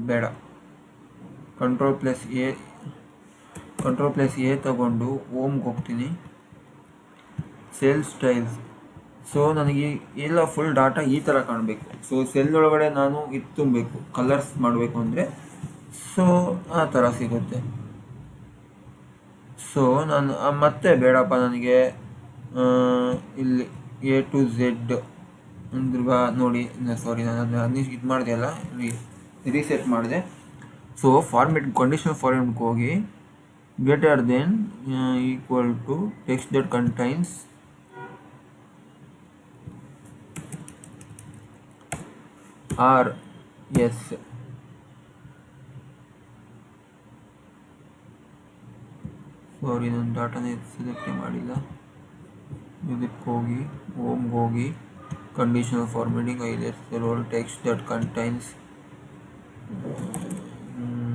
ಬೇಡ, ಕಂಟ್ರೋಲ್+A ತಗೊಂಡು ಹೋಮ್ಗೆ ಹೋಗ್ತೀನಿ, ಸೆಲ್ ಸ್ಟೈಲ್ಸ್. ಸೊ ನನಗೆ ಎಲ್ಲ ಫುಲ್ ಡಾಟಾ ಈ ಥರ ಕಾಣಬೇಕು. ಸೊ ಸೆಲ್ ಒಳಗಡೆ ನಾನು ಇದು ತುಂಬಬೇಕು, ಕಲರ್ಸ್ ಮಾಡಬೇಕು ಅಂದರೆ. ಸೊ ಆ ಥರ ಸಿಗುತ್ತೆ. ಸೊ ನಾನು ಮತ್ತೆ ಬೇಡಪ್ಪ, ನನಗೆ ಇಲ್ಲಿ A to Z ಅಂದ್ರೆ ನೋಡಿ, ಸಾರಿ ನಾನು ಅದನ್ನ ಇದು ಮಾಡಿದೆ ಅಲ್ಲ, ರೀಸೆಟ್ ಮಾಡಿದೆ. ಸೊ ಫಾರ್ಮೆಟ್ ಕಂಡೀಷನಲ್ ಫಾರ್ಮೆಟ್ಗೆ ಹೋಗಿ greater than equal to text that contains R S. Sorry ನಾನು ಡಾಟಾನೇ ಸೆಲೆಕ್ಟೇ ಮಾಡಿಲ್ಲ. ಇದಕ್ಕೆ ಹೋಗಿ ಹೋಮ್ಗೆ ಹೋಗಿ conditional formatting highlights rule text that contains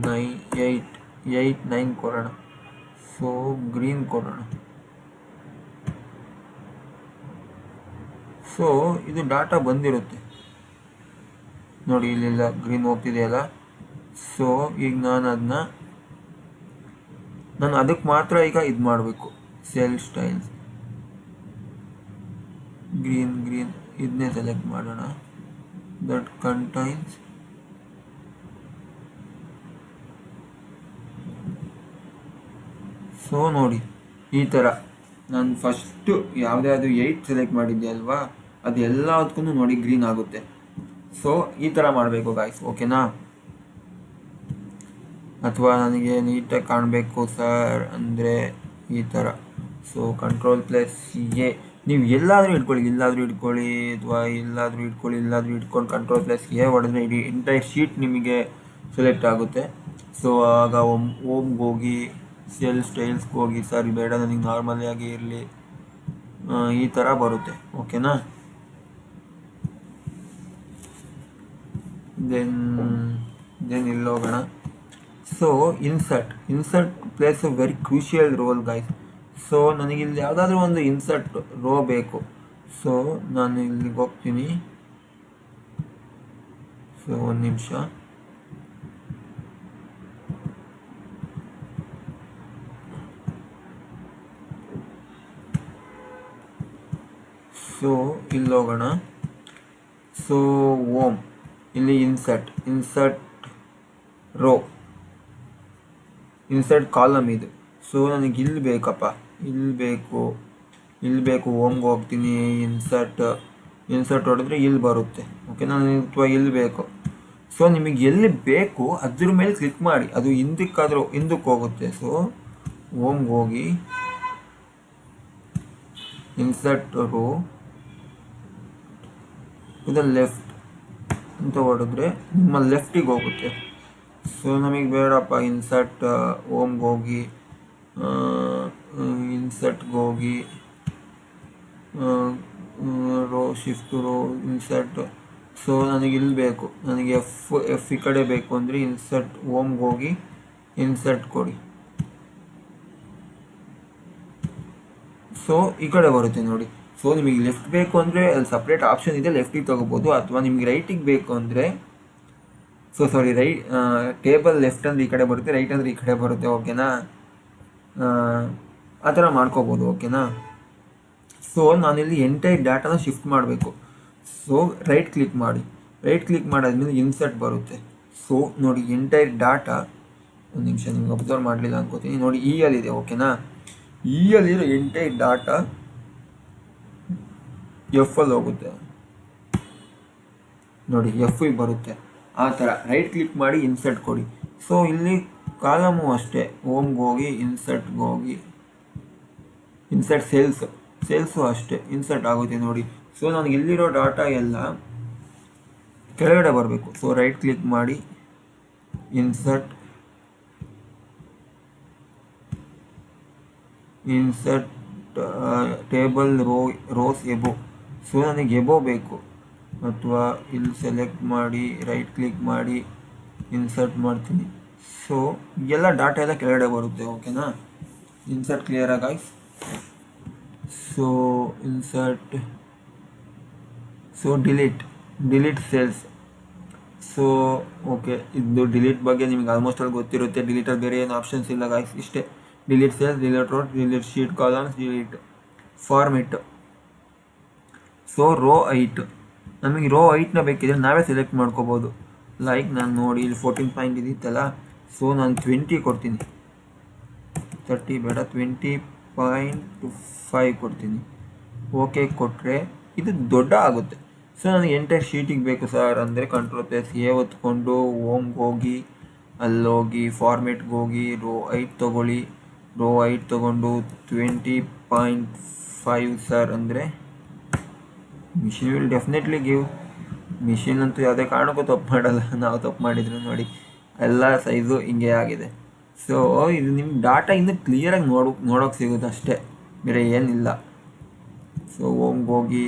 9 ಕೊಡೋಣ. ಸೊ ಗ್ರೀನ್ ಕೊಡೋಣ. ಸೊ ಇದು ಡಾಟಾ ಬಂದಿರುತ್ತೆ ನೋಡಿ, ಇಲ್ಲೆಲ್ಲ ಗ್ರೀನ್ ಹೋಗ್ತಿದೆಯಲ್ಲ. ಸೊ ಈಗ ನಾನು ಅದಕ್ಕೆ ಮಾತ್ರ ಈಗ ಇದು ಮಾಡಬೇಕು. ಸೆಲ್ ಸ್ಟೈಲ್ಸ್ ಗ್ರೀನ್ ಇದನ್ನೇ ಸೆಲೆಕ್ಟ್ ಮಾಡೋಣ. ದಟ್ ಕಂಟೈನ್ಸ್ ಸೊ ನೋಡಿ ಈ ಥರ ನಾನು ಫಸ್ಟು ಯಾವುದ್ಯಾವುದು 8 ಸೆಲೆಕ್ಟ್ ಮಾಡಿದ್ದೆ ಅಲ್ವಾ, ಅದು ಎಲ್ಲದಕ್ಕೂ ನೋಡಿ ಗ್ರೀನ್ ಆಗುತ್ತೆ. ಸೊ ಈ ಥರ ಮಾಡಬೇಕು ಗಾಯ್ಸ್, ಓಕೆನಾ? ಅಥವಾ ನನಗೆ ನೀಟಾಗಿ ಕಾಣಬೇಕು ಸರ್ ಅಂದರೆ ಈ ಥರ. ಸೊ Ctrl+A, ನೀವು ಎಲ್ಲಾದರೂ ಇಟ್ಕೊಳ್ಳಿ, ಅಥವಾ ಎಲ್ಲಾದರೂ ಇಟ್ಕೊಂಡು Ctrl+A ಹೊಡೆದ್ರೆ ಇಡೀ ಎಂಟೈರ್ ಶೀಟ್ ನಿಮಗೆ ಸೆಲೆಕ್ಟ್ ಆಗುತ್ತೆ. ಸೊ ಆಗ ಹೋಮ್ಗೆ ಹೋಗಿ ಸೆಲ್ ಸ್ಟೈಲ್ಸ್ಗೆ ಹೋಗಿ, ಸರಿ ಬೇಡ ನನಗೆ ನಾರ್ಮಲ್ ಆಗಿ ಇರಲಿ, ಈ ಥರ ಬರುತ್ತೆ, ಓಕೆನಾ? ದೆನ್ ಇಲ್ಲಿ ಹೋಗೋಣ. So insert plays a very crucial role guys. So ನನಗಿಲ್ಲಿ ಯಾವುದಾದ್ರೂ ಒಂದು ಇನ್ಸರ್ಟ್ ರೋ ಬೇಕು. ಸೊ ನಾನು ಇಲ್ಲಿಗೆ ಹೋಗ್ತೀನಿ. ಸೊ ಒಂದು ನಿಮಿಷ. ಸೊ ಇಲ್ಲಿ ಹೋಗೋಣ. ಸೊ ಓಮ್ ಇಲ್ಲಿ ಇನ್ಸರ್ಟ್ ರೋ, ಇನ್ಸರ್ಟ್ ಕಾಲಮ್ ಇದು. ಸೊ ನನಗೆ ಇಲ್ಲಿ ಬೇಕಪ್ಪ, ಇಲ್ಲಿ ಬೇಕು. ಓಮ್ಗೆ ಹೋಗ್ತೀನಿ, ಇನ್ಸರ್ಟ್ ಹೊಡೆದ್ರೆ ಇಲ್ಲಿ ಬರುತ್ತೆ, ಓಕೆ? ನಾನು ಅಥವಾ ಇಲ್ಲಿ ಬೇಕು. ಸೊ ನಿಮಗೆ ಎಲ್ಲಿ ಬೇಕು ಅದ್ರ ಮೇಲೆ ಕ್ಲಿಕ್ ಮಾಡಿ, ಅದು ಹಿಂದಕ್ಕೆ ಹೋಗುತ್ತೆ. ಸೊ ಓಮ್ಗೆ ಹೋಗಿ ಇನ್ಸರ್ಟ್ ರೋ ಇದು ಲೆಫ್ಟ್ ಅಂತ ಹೊಡೆದ್ರೆ ನಿಮ್ಮ ಲೆಫ್ಟಿಗೆ ಹೋಗುತ್ತೆ. ಸೊ ನಮಗೆ ಬೇಡಪ್ಪ, ಇನ್ಸರ್ಟ್ ಓಮ್ಗೆ ಹೋಗಿ ಇನ್ಸರ್ಟ್ಗೆ ಹೋಗಿ row shift row insert. So ನನಗೆ ಇಲ್ಲಿ ಬೇಕು, ನನಗೆ ಎಫ್ ಈ ಕಡೆ ಬೇಕು ಅಂದರೆ ಇನ್ಸರ್ಟ್ ಓಮ್ಗೆ ಹೋಗಿ ಇನ್ಸರ್ಟ್ ಕೊಡಿ. ಸೊ ಈ ಕಡೆ ಬರುತ್ತೆ ನೋಡಿ. ಸೊ ನಿಮಗೆ ಲೆಫ್ಟ್ ಬೇಕು ಅಂದರೆ ಅಲ್ಲಿ ಸಪ್ರೇಟ್ ಆಪ್ಷನ್ ಇದೆ, ಲೆಫ್ಟಿಗೆ ತೊಗೋಬೋದು. ಅಥವಾ ನಿಮಗೆ ರೈಟಿಗೆ ಬೇಕು ಅಂದರೆ ಟೇಬಲ್ ಲೆಫ್ಟ್ ಅಂದರೆ ಈ ಕಡೆ ಬರುತ್ತೆ, ರೈಟ್ ಅಂದರೆ ಈ ಕಡೆ ಬರುತ್ತೆ, ಓಕೆನಾ? ಆ ಥರ ಮಾಡ್ಕೋಬೋದು, ಓಕೆನಾ? ಸೊ ನಾನಿಲ್ಲಿ ಎಂಟೈರ್ ಡಾಟಾನ ಶಿಫ್ಟ್ ಮಾಡಬೇಕು. ಸೊ ರೈಟ್ ಕ್ಲಿಕ್ ಮಾಡಾದ್ಮೇಲೆ ಇನ್ಸರ್ಟ್ ಬರುತ್ತೆ. ಸೊ ನೋಡಿ ಎಂಟೈರ್ ಡಾಟಾ, ಒಂದು ನಿಮಿಷ ನಿಮ್ಗೆ ಅಬ್ಸರ್ವ್ ಮಾಡಲಿಲ್ಲ ಅನ್ಕೋತೀನಿ, ನೋಡಿ ಅಲ್ಲಿದೆ, ಓಕೆನಾ? ಅಲ್ಲಿರೋ ಎಂಟೈರ್ ಡಾಟಾ ಎಫಲ್ಲಿ ಹೋಗುತ್ತೆ ನೋಡಿ, ಎಫ್ಗೆ ಬರುತ್ತೆ. ಆ ಥರ ರೈಟ್ ಕ್ಲಿಕ್ ಮಾಡಿ ಇನ್ಸರ್ಟ್ ಕೊಡಿ. ಸೊ ಇಲ್ಲಿ ಕಾಲಮು ಅಷ್ಟೇ, ಓಮ್ಗೆ ಹೋಗಿ ಇನ್ಸರ್ಟ್ಗೆ ಹೋಗಿ ಇನ್ಸರ್ಟ್ ಸೇಲ್ಸು ಅಷ್ಟೇ ಇನ್ಸರ್ಟ್ ಆಗುತ್ತೆ ನೋಡಿ. ಸೊ ನನಗೆ ಇಲ್ಲಿರೋ ಡಾಟಾ ಎಲ್ಲ ಕೆಳಗಡೆ ಬರಬೇಕು. ಸೊ ರೈಟ್ ಕ್ಲಿಕ್ ಮಾಡಿ insert table rows above. So ನನಗೆ ಎಬೋ ಬೇಕು, ಅಥವಾ ಇಲ್ಲಿ ಸೆಲೆಕ್ಟ್ ಮಾಡಿ ರೈಟ್ ಕ್ಲಿಕ್ ಮಾಡಿ ಇನ್ಸರ್ಟ್ ಮಾಡ್ತೀನಿ. ಸೊ ಎಲ್ಲ ಡಾಟಾ ಎಲ್ಲ ಕೆಳಗಡೆ ಬರುತ್ತೆ, ಓಕೆನಾ? ಇನ್ಸರ್ಟ್ ಕ್ಲಿಯರಾ guys? So insert, so delete cells. So okay, ಇದು ಡಿಲೀಟ್ ಬಗ್ಗೆ ನಿಮ್ಗೆ ಆಲ್ಮೋಸ್ಟ್ ಅಲ್ಲಿ ಗೊತ್ತಿರುತ್ತೆ. ಡಿಲೀಟಲ್ಲಿ ಬೇರೆ ಏನು ಆಪ್ಷನ್ಸ್ ಇಲ್ಲ ಗೈಸ್, ಇಷ್ಟೇ. Delete cells, delete row, delete sheet columns, delete format. So row height, ನಮಗೆ ರೋ ಹೈಟ್ನ ಬೇಕಿದ್ರೆ ನಾವೇ ಸೆಲೆಕ್ಟ್ ಮಾಡ್ಕೋಬೋದು. ಲೈಕ್ ನಾನು ನೋಡಿ ಇಲ್ಲಿ 14 ಪಾಯಿಂಟ್ ಇದಿತ್ತಲ್ಲ, ಸೊ ನಾನು 20 ಕೊಡ್ತೀನಿ. 30 ಬೇಡ, 20.5 ಕೊಡ್ತೀನಿ. ಓಕೆ ಕೊಟ್ಟರೆ ಇದು ದೊಡ್ಡ ಆಗುತ್ತೆ. ಸೊ ನನಗೆ ಎಂಟೈರ್ ಶೀಟಿಗೆ ಬೇಕು ಸರ್ ಅಂದರೆ ಕಂಟ್ರೋಲ್+A ಒತ್ಕೊಂಡು ಹೋಮ್ಗೆ ಹೋಗಿ ಅಲ್ಲೋಗಿ ಫಾರ್ಮೇಟ್ಗೆ ಹೋಗಿ ರೋ 5 ತೊಗೊಳ್ಳಿ. ರೋ 5 ತೊಗೊಂಡು 20.5 ಸರ್ ಅಂದರೆ machine will definitely give. Machine ಅಂತೂ ಯಾವುದೇ ಕಾರಣಕ್ಕೂ ತಪ್ಪು ಮಾಡಲ್ಲ. ನಾವು ತಪ್ಪು ಮಾಡಿದ್ರು ನೋಡಿ ಎಲ್ಲ ಸೈಜು ಹಿಂಗೆ ಆಗಿದೆ. ಸೊ ಇದು ನಿಮ್ಮ ಡಾಟಾ ಇನ್ನೂ ಕ್ಲಿಯರಾಗಿ ನೋಡೋಕೆ ಸಿಗುತ್ತೆ ಅಷ್ಟೇ, ಬೇರೆ ಏನಿಲ್ಲ. ಸೊ ಹೋಮ್ಗೆ ಹೋಗಿ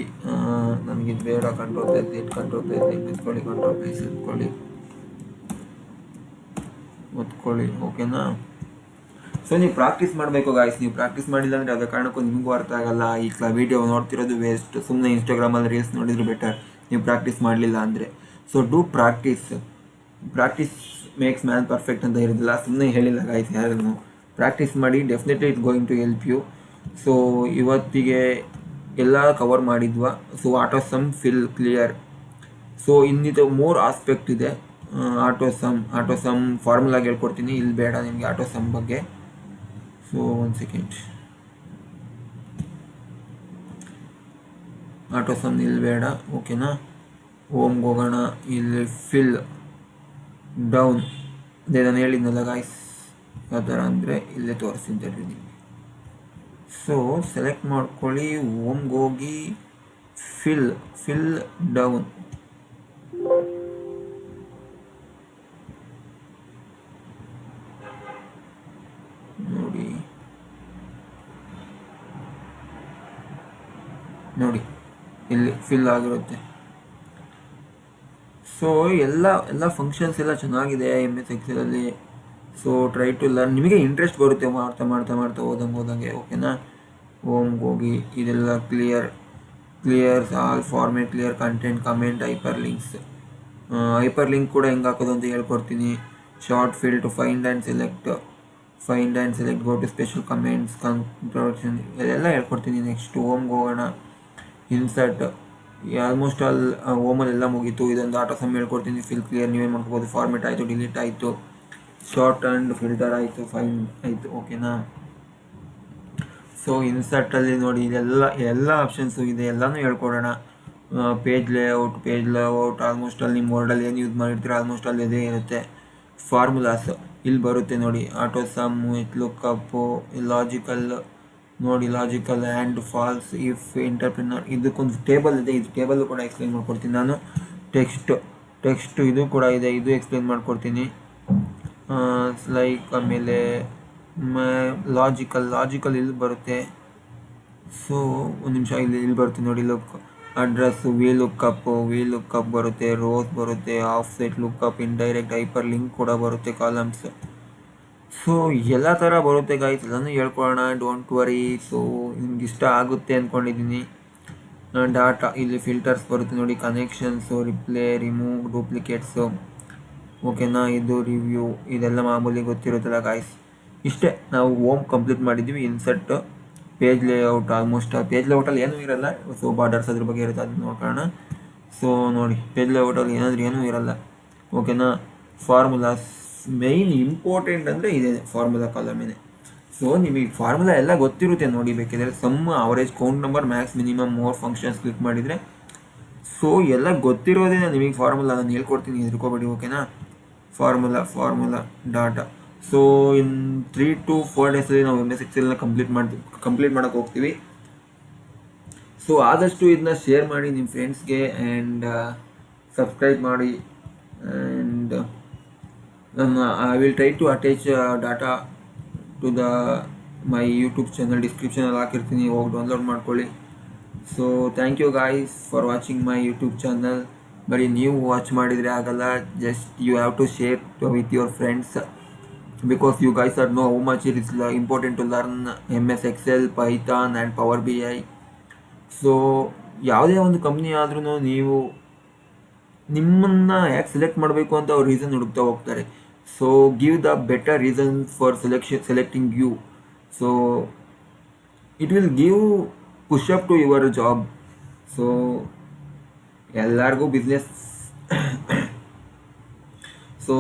ನನಗಿದು ಬೇಡ, ಕಂಟ್ರೋಲ್+Z ಇಟ್ಕೊಳ್ಳಿ, ಕಂಟ್ರೋಲ್+S ಒತ್ಕೊಳ್ಳಿ ಓಕೆನಾ. ಸೊ ನೀವು ಪ್ರಾಕ್ಟೀಸ್ ಮಾಡಬೇಕು ಗಾಯ್ಸ್. ನೀವು ಪ್ರಾಕ್ಟೀಸ್ ಮಾಡಿಲ್ಲ ಅಂದರೆ ಯಾವುದೇ ಕಾರಣಕ್ಕೂ ನಿಮಗೂ ಅರ್ಥ ಆಗಲ್ಲ. ಈ ವಿಡಿಯೋ ನೋಡ್ತಿರೋದು ವೇಸ್ಟ್. ಸುಮ್ಮನೆ ಇನ್ಸ್ಟಾಗ್ರಾಮಲ್ಲಿ ರೀಲ್ಸ್ ನೋಡಿದ್ರು ಬೆಟರ್ ನೀವು ಪ್ರಾಕ್ಟೀಸ್ ಮಾಡಲಿಲ್ಲ ಅಂದರೆ. So do practice makes man perfect ಅಂತ ಇರೋದಿಲ್ಲ. ಸುಮ್ಮನೆ ಹೇಳಿಲ್ಲ ಗಾಯ್ಸ್ ಯಾರನ್ನು. ಪ್ರಾಕ್ಟೀಸ್ ಮಾಡಿ, definitely it's going to help you. So ಇವತ್ತಿಗೆ ಎಲ್ಲ ಕವರ್ ಮಾಡಿದ್ವಾ. So autosum fill clear. So ಇನ್ನಿದು 3 ಆಸ್ಪೆಕ್ಟ್ ಇದೆ. ಆಟೋ ಸಮ್ ಫಾರ್ಮುಲಾಗೆ ಹೇಳ್ಕೊಡ್ತೀನಿ, ಇಲ್ಲಿ ಬೇಡ ನಿಮಗೆ ಆಟೋ ಸಮ್ ಬಗ್ಗೆ. ಸೊ 1 ಸೆಕೆಂಡ್, ಆಟೋ ಸಮ್ ಇಲ್ಲಿ ಬೇಡ ಓಕೆನಾ. ಹೋಮ್ಗೆ ಹೋಗೋಣ. ಇಲ್ಲಿ ಫಿಲ್ ಡೌನ್ ಅದೇ ನಾನು ಹೇಳಿದ್ನಲ್ಲ ಗಾಯ್ಸ್, ಯಾವ ಥರ ಅಂದರೆ ಇಲ್ಲೇ ತೋರಿಸಿದ್ದೆ ನಿಮಗೆ. ಸೊ ಸೆಲೆಕ್ಟ್ ಮಾಡ್ಕೊಳ್ಳಿ, ಹೋಮ್ಗೆ ಹೋಗಿ ಫಿಲ್ ಡೌನ್. ನೋಡಿ ಇಲ್ಲಿ ಫಿಲ್ ಆಗಿರುತ್ತೆ. ಸೊ ಎಲ್ಲ ಫಂಕ್ಷನ್ಸ್ ಎಲ್ಲ ಚೆನ್ನಾಗಿದೆ MS Excelಲ್ಲಿ. So try to learn. ನಿಮಗೆ ಇಂಟ್ರೆಸ್ಟ್ ಬರುತ್ತೆ ಮಾಡ್ತಾ ಓದಂಗೆ ಓಕೆನಾ. ಹೋಮ್ಗೆ ಹೋಗಿ ಇದೆಲ್ಲ clear all format, clear content, comment, hyper link ಕೂಡ ಹೆಂಗೆ ಹಾಕೋದು ಅಂತ ಹೇಳ್ಕೊಡ್ತೀನಿ. Sort fill to find and select, go to special comments, control ಇದೆಲ್ಲ ಹೇಳ್ಕೊಡ್ತೀನಿ. ನೆಕ್ಸ್ಟ್ ಹೋಮ್ಗೆ ಹೋಗೋಣ. ಇನ್ಸರ್ಟ್ ಆಲ್ಮೋಸ್ಟ್ ಆಲ್ ಹೋಮಲ್ಲೆಲ್ಲ ಮುಗೀತು. ಇದೊಂದು ಆಟೋ ಸಮ್ ಹೇಳ್ಕೊಡ್ತೀನಿ. ಫಿಲ್ ಕ್ಲಿಯರ್ ನೀವೇನು ಮಾಡ್ಕೋಬೋದು. ಫಾರ್ಮೇಟ್ ಆಯಿತು, ಡಿಲೀಟ್ ಆಯಿತು, ಶಾರ್ಟ್ ಆ್ಯಂಡ್ ಫಿಲ್ಟರ್ ಆಯಿತು, ಫೈಂಡ್ ಆಯಿತು ಓಕೆನಾ. ಸೊ ಇನ್ಸರ್ಟಲ್ಲಿ ನೋಡಿ ಎಲ್ಲ ಆಪ್ಷನ್ಸು ಇದೆ, ಎಲ್ಲನೂ ಹೇಳ್ಕೊಡೋಣ. ಪೇಜ್ ಲೇಔಟ್ ಆಲ್ಮೋಸ್ಟ್ ಅಲ್ಲಿ ನಿಮ್ಮ ವರ್ಡಲ್ಲಿ ಏನು ಯೂಸ್ ಮಾಡಿರ್ತೀರ ಆಲ್ಮೋಸ್ಟ್ ಅಲ್ಲಿ ಇದೇ ಇರುತ್ತೆ. ಫಾರ್ಮುಲಾಸ್ ಇಲ್ಲಿ ಬರುತ್ತೆ ನೋಡಿ. ಆಟೋ ಸಮ್, ಲುಕ್ಅಪ್ಪು, ಲಾಜಿಕಲ್ ನೋಡಿ, ಲಾಜಿಕಲ್ ಆ್ಯಂಡ್ ಫಾಲ್ಸ್, ಇಫ್, ಇಂಟರ್ಪ್ರಿನರ್, ಇದಕ್ಕೊಂದು ಟೇಬಲ್ ಇದೆ. ಇದು ಟೇಬಲ್ಲು ಕೂಡ ಎಕ್ಸ್ಪ್ಲೈನ್ ಮಾಡ್ಕೊಡ್ತೀನಿ ನಾನು. ಟೆಕ್ಸ್ಟ್ ಇದು ಕೂಡ ಇದೆ, ಇದು ಎಕ್ಸ್ಪ್ಲೈನ್ ಮಾಡ್ಕೊಡ್ತೀನಿ. ಲೈಕ್ ಆಮೇಲೆ ಲಾಜಿಕಲ್ ಇಲ್ಲಿ ಬರುತ್ತೆ. ಸೊ ಒಂದು ನಿಮಿಷ, ಇಲ್ಲಿ ಬರುತ್ತೆ ನೋಡಿ. ಅಡ್ರೆಸ್, ವಿ ಲುಕ್ಅಪ್ ಬರುತ್ತೆ, ರೋಸ್ ಬರುತ್ತೆ, offset lookup, indirect, hyper link ಕೂಡ ಬರುತ್ತೆ, ಕಾಲಮ್ಸ್. ಸೊ ಎಲ್ಲ ಥರ ಬರುತ್ತೆ ಗಾಯ್ಸ್, ಎಲ್ಲನೂ ಹೇಳ್ಕೊಳ್ಳೋಣ, ಡೋಂಟ್ ವರಿ. ಸೊ ನಿಮ್ಗೆ ಇಷ್ಟ ಆಗುತ್ತೆ ಅಂದ್ಕೊಂಡಿದ್ದೀನಿ. ಡಾಟಾ ಇಲ್ಲಿ ಫಿಲ್ಟರ್ಸ್ ಬರುತ್ತೆ ನೋಡಿ, ಕನೆಕ್ಷನ್ಸು, ರಿಪ್ಲೇ, ರಿಮೂವ್, ಡೂಪ್ಲಿಕೇಟ್ಸು ಓಕೆನಾ. ಇದು ರಿವ್ಯೂ, ಇದೆಲ್ಲ ಮಾಮೂಲಿ ಗೊತ್ತಿರುತ್ತಲ್ಲ ಗಾಯ್ಸ್. ಇಷ್ಟೇ ನಾವು ಹೋಮ್ ಕಂಪ್ಲೀಟ್ ಮಾಡಿದ್ವಿ. Insert, page layout, almost page ಲೇಔಟಲ್ಲಿ ಏನೂ ಇರಲ್ಲ. ಸೊ ಬಾರ್ಡರ್ಸ್ ಅದ್ರ ಬಗ್ಗೆ ಇರುತ್ತೆ, ಅದನ್ನ ನೋಡ್ಕೊಳ್ಳೋಣ. ಸೊ ನೋಡಿ ಪೇಜ್ ಲೇಔಟಲ್ಲಿ ಏನೂ ಇರಲ್ಲ ಓಕೆನಾ. ಫಾರ್ಮುಲಾಸ್ ಮೇಯ್ನ್ ಇಂಪಾರ್ಟೆಂಟ್ ಅಂದರೆ ಇದೆ ಫಾರ್ಮುಲಾ ಕಾಲಮೇನೆ. ಸೊ ನಿಮಗೆ ಫಾರ್ಮುಲಾ ಎಲ್ಲ ಗೊತ್ತಿರುತ್ತೆ ನೋಡಿ. ಬೇಕಿದ್ರೆ sum, average, count number, max, minimum, more functions click ಮಾಡಿದರೆ ಸೊ ಎಲ್ಲ ಗೊತ್ತಿರೋದೇ ನಿಮಗೆ ಫಾರ್ಮುಲಾ ನಾನು ಹೇಳ್ಕೊಡ್ತೀನಿ, ಹೆದರ್ಕೋಬೇಡಿ ಓಕೆನಾ. Formula data. So in 3 to 4 ಡೇಸಲ್ಲಿ ನಾವು MS Excelನ ಕಂಪ್ಲೀಟ್ ಮಾಡೋಕ್ಕೆ ಹೋಗ್ತೀವಿ. ಸೊ ಆದಷ್ಟು ಇದನ್ನ ಶೇರ್ ಮಾಡಿ ನಿಮ್ಮ ಫ್ರೆಂಡ್ಸ್ಗೆ ಆ್ಯಂಡ್ ಸಬ್ಸ್ಕ್ರೈಬ್ ಮಾಡಿ. And I will try to attach data to my YouTube channel. ಡಿಸ್ಕ್ರಿಪ್ಷನಲ್ಲಿ ಹಾಕಿರ್ತೀನಿ, ಹೋಗಿ ಡೌನ್ಲೋಡ್ ಮಾಡ್ಕೊಳ್ಳಿ. So thank you guys for watching my YouTube channel. ಬರೀ ನೀವು ವಾಚ್ ಮಾಡಿದರೆ ಆಗಲ್ಲ, just you have to share with your friends, because you guys are know how much it is important to learn MS Excel, Python and power BI. So ಯಾವುದೇ ಒಂದು ಕಂಪ್ನಿ ಆದ್ರೂ ನೀವು ನಿಮ್ಮನ್ನು ಯಾಕೆ ಸೆಲೆಕ್ಟ್ ಮಾಡಬೇಕು ಅಂತ ಅವ್ರು ರೀಸನ್ ಹುಡುಕ್ತಾ ಹೋಗ್ತಾರೆ. So give the better reason for selecting you. So it will give push up to your job. So ಎಲ್ಲರಿಗೂ business. So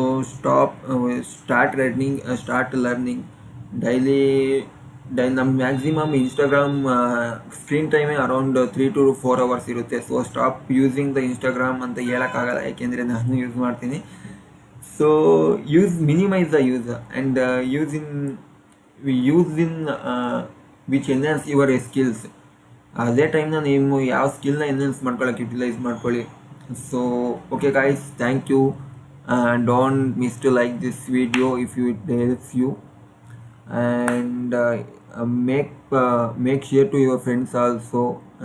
start learning daily ನಮ್ಮ ಮ್ಯಾಕ್ಸಿಮಮ್ ಇನ್ಸ್ಟಾಗ್ರಾಮ್ ಸ್ಕ್ರೀನ್ ಟೈಮೇ ಅರೌಂಡ್ 3 to 4 hours ಇರುತ್ತೆ. So stop using the Instagram ಅಂತ ಹೇಳೋಕ್ಕಾಗಲ್ಲ, ಯಾಕೆಂದರೆ ನಾನು ಯೂಸ್ ಮಾಡ್ತೀನಿ. So minimise the use and use in which enhance your skills. ಅದೇ ಟೈಮ್ನ ನೀವು ಯಾವ ಸ್ಕಿಲ್ನ ಎನ್ಹಾನ್ಸ್ ಮಾಡ್ಕೊಳ್ಳೋಕೆ ಯುಟಿಲೈಸ್ ಮಾಡ್ಕೊಳ್ಳಿ. So okay guys, thank you, don't miss to like this video if it helps you, and make share to your friends also,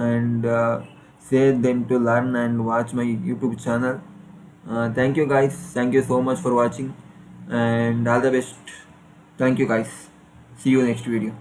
and say them to learn and watch my YouTube channel. Thank you guys, thank you so much for watching, and all the best. Thank you guys, see you next video.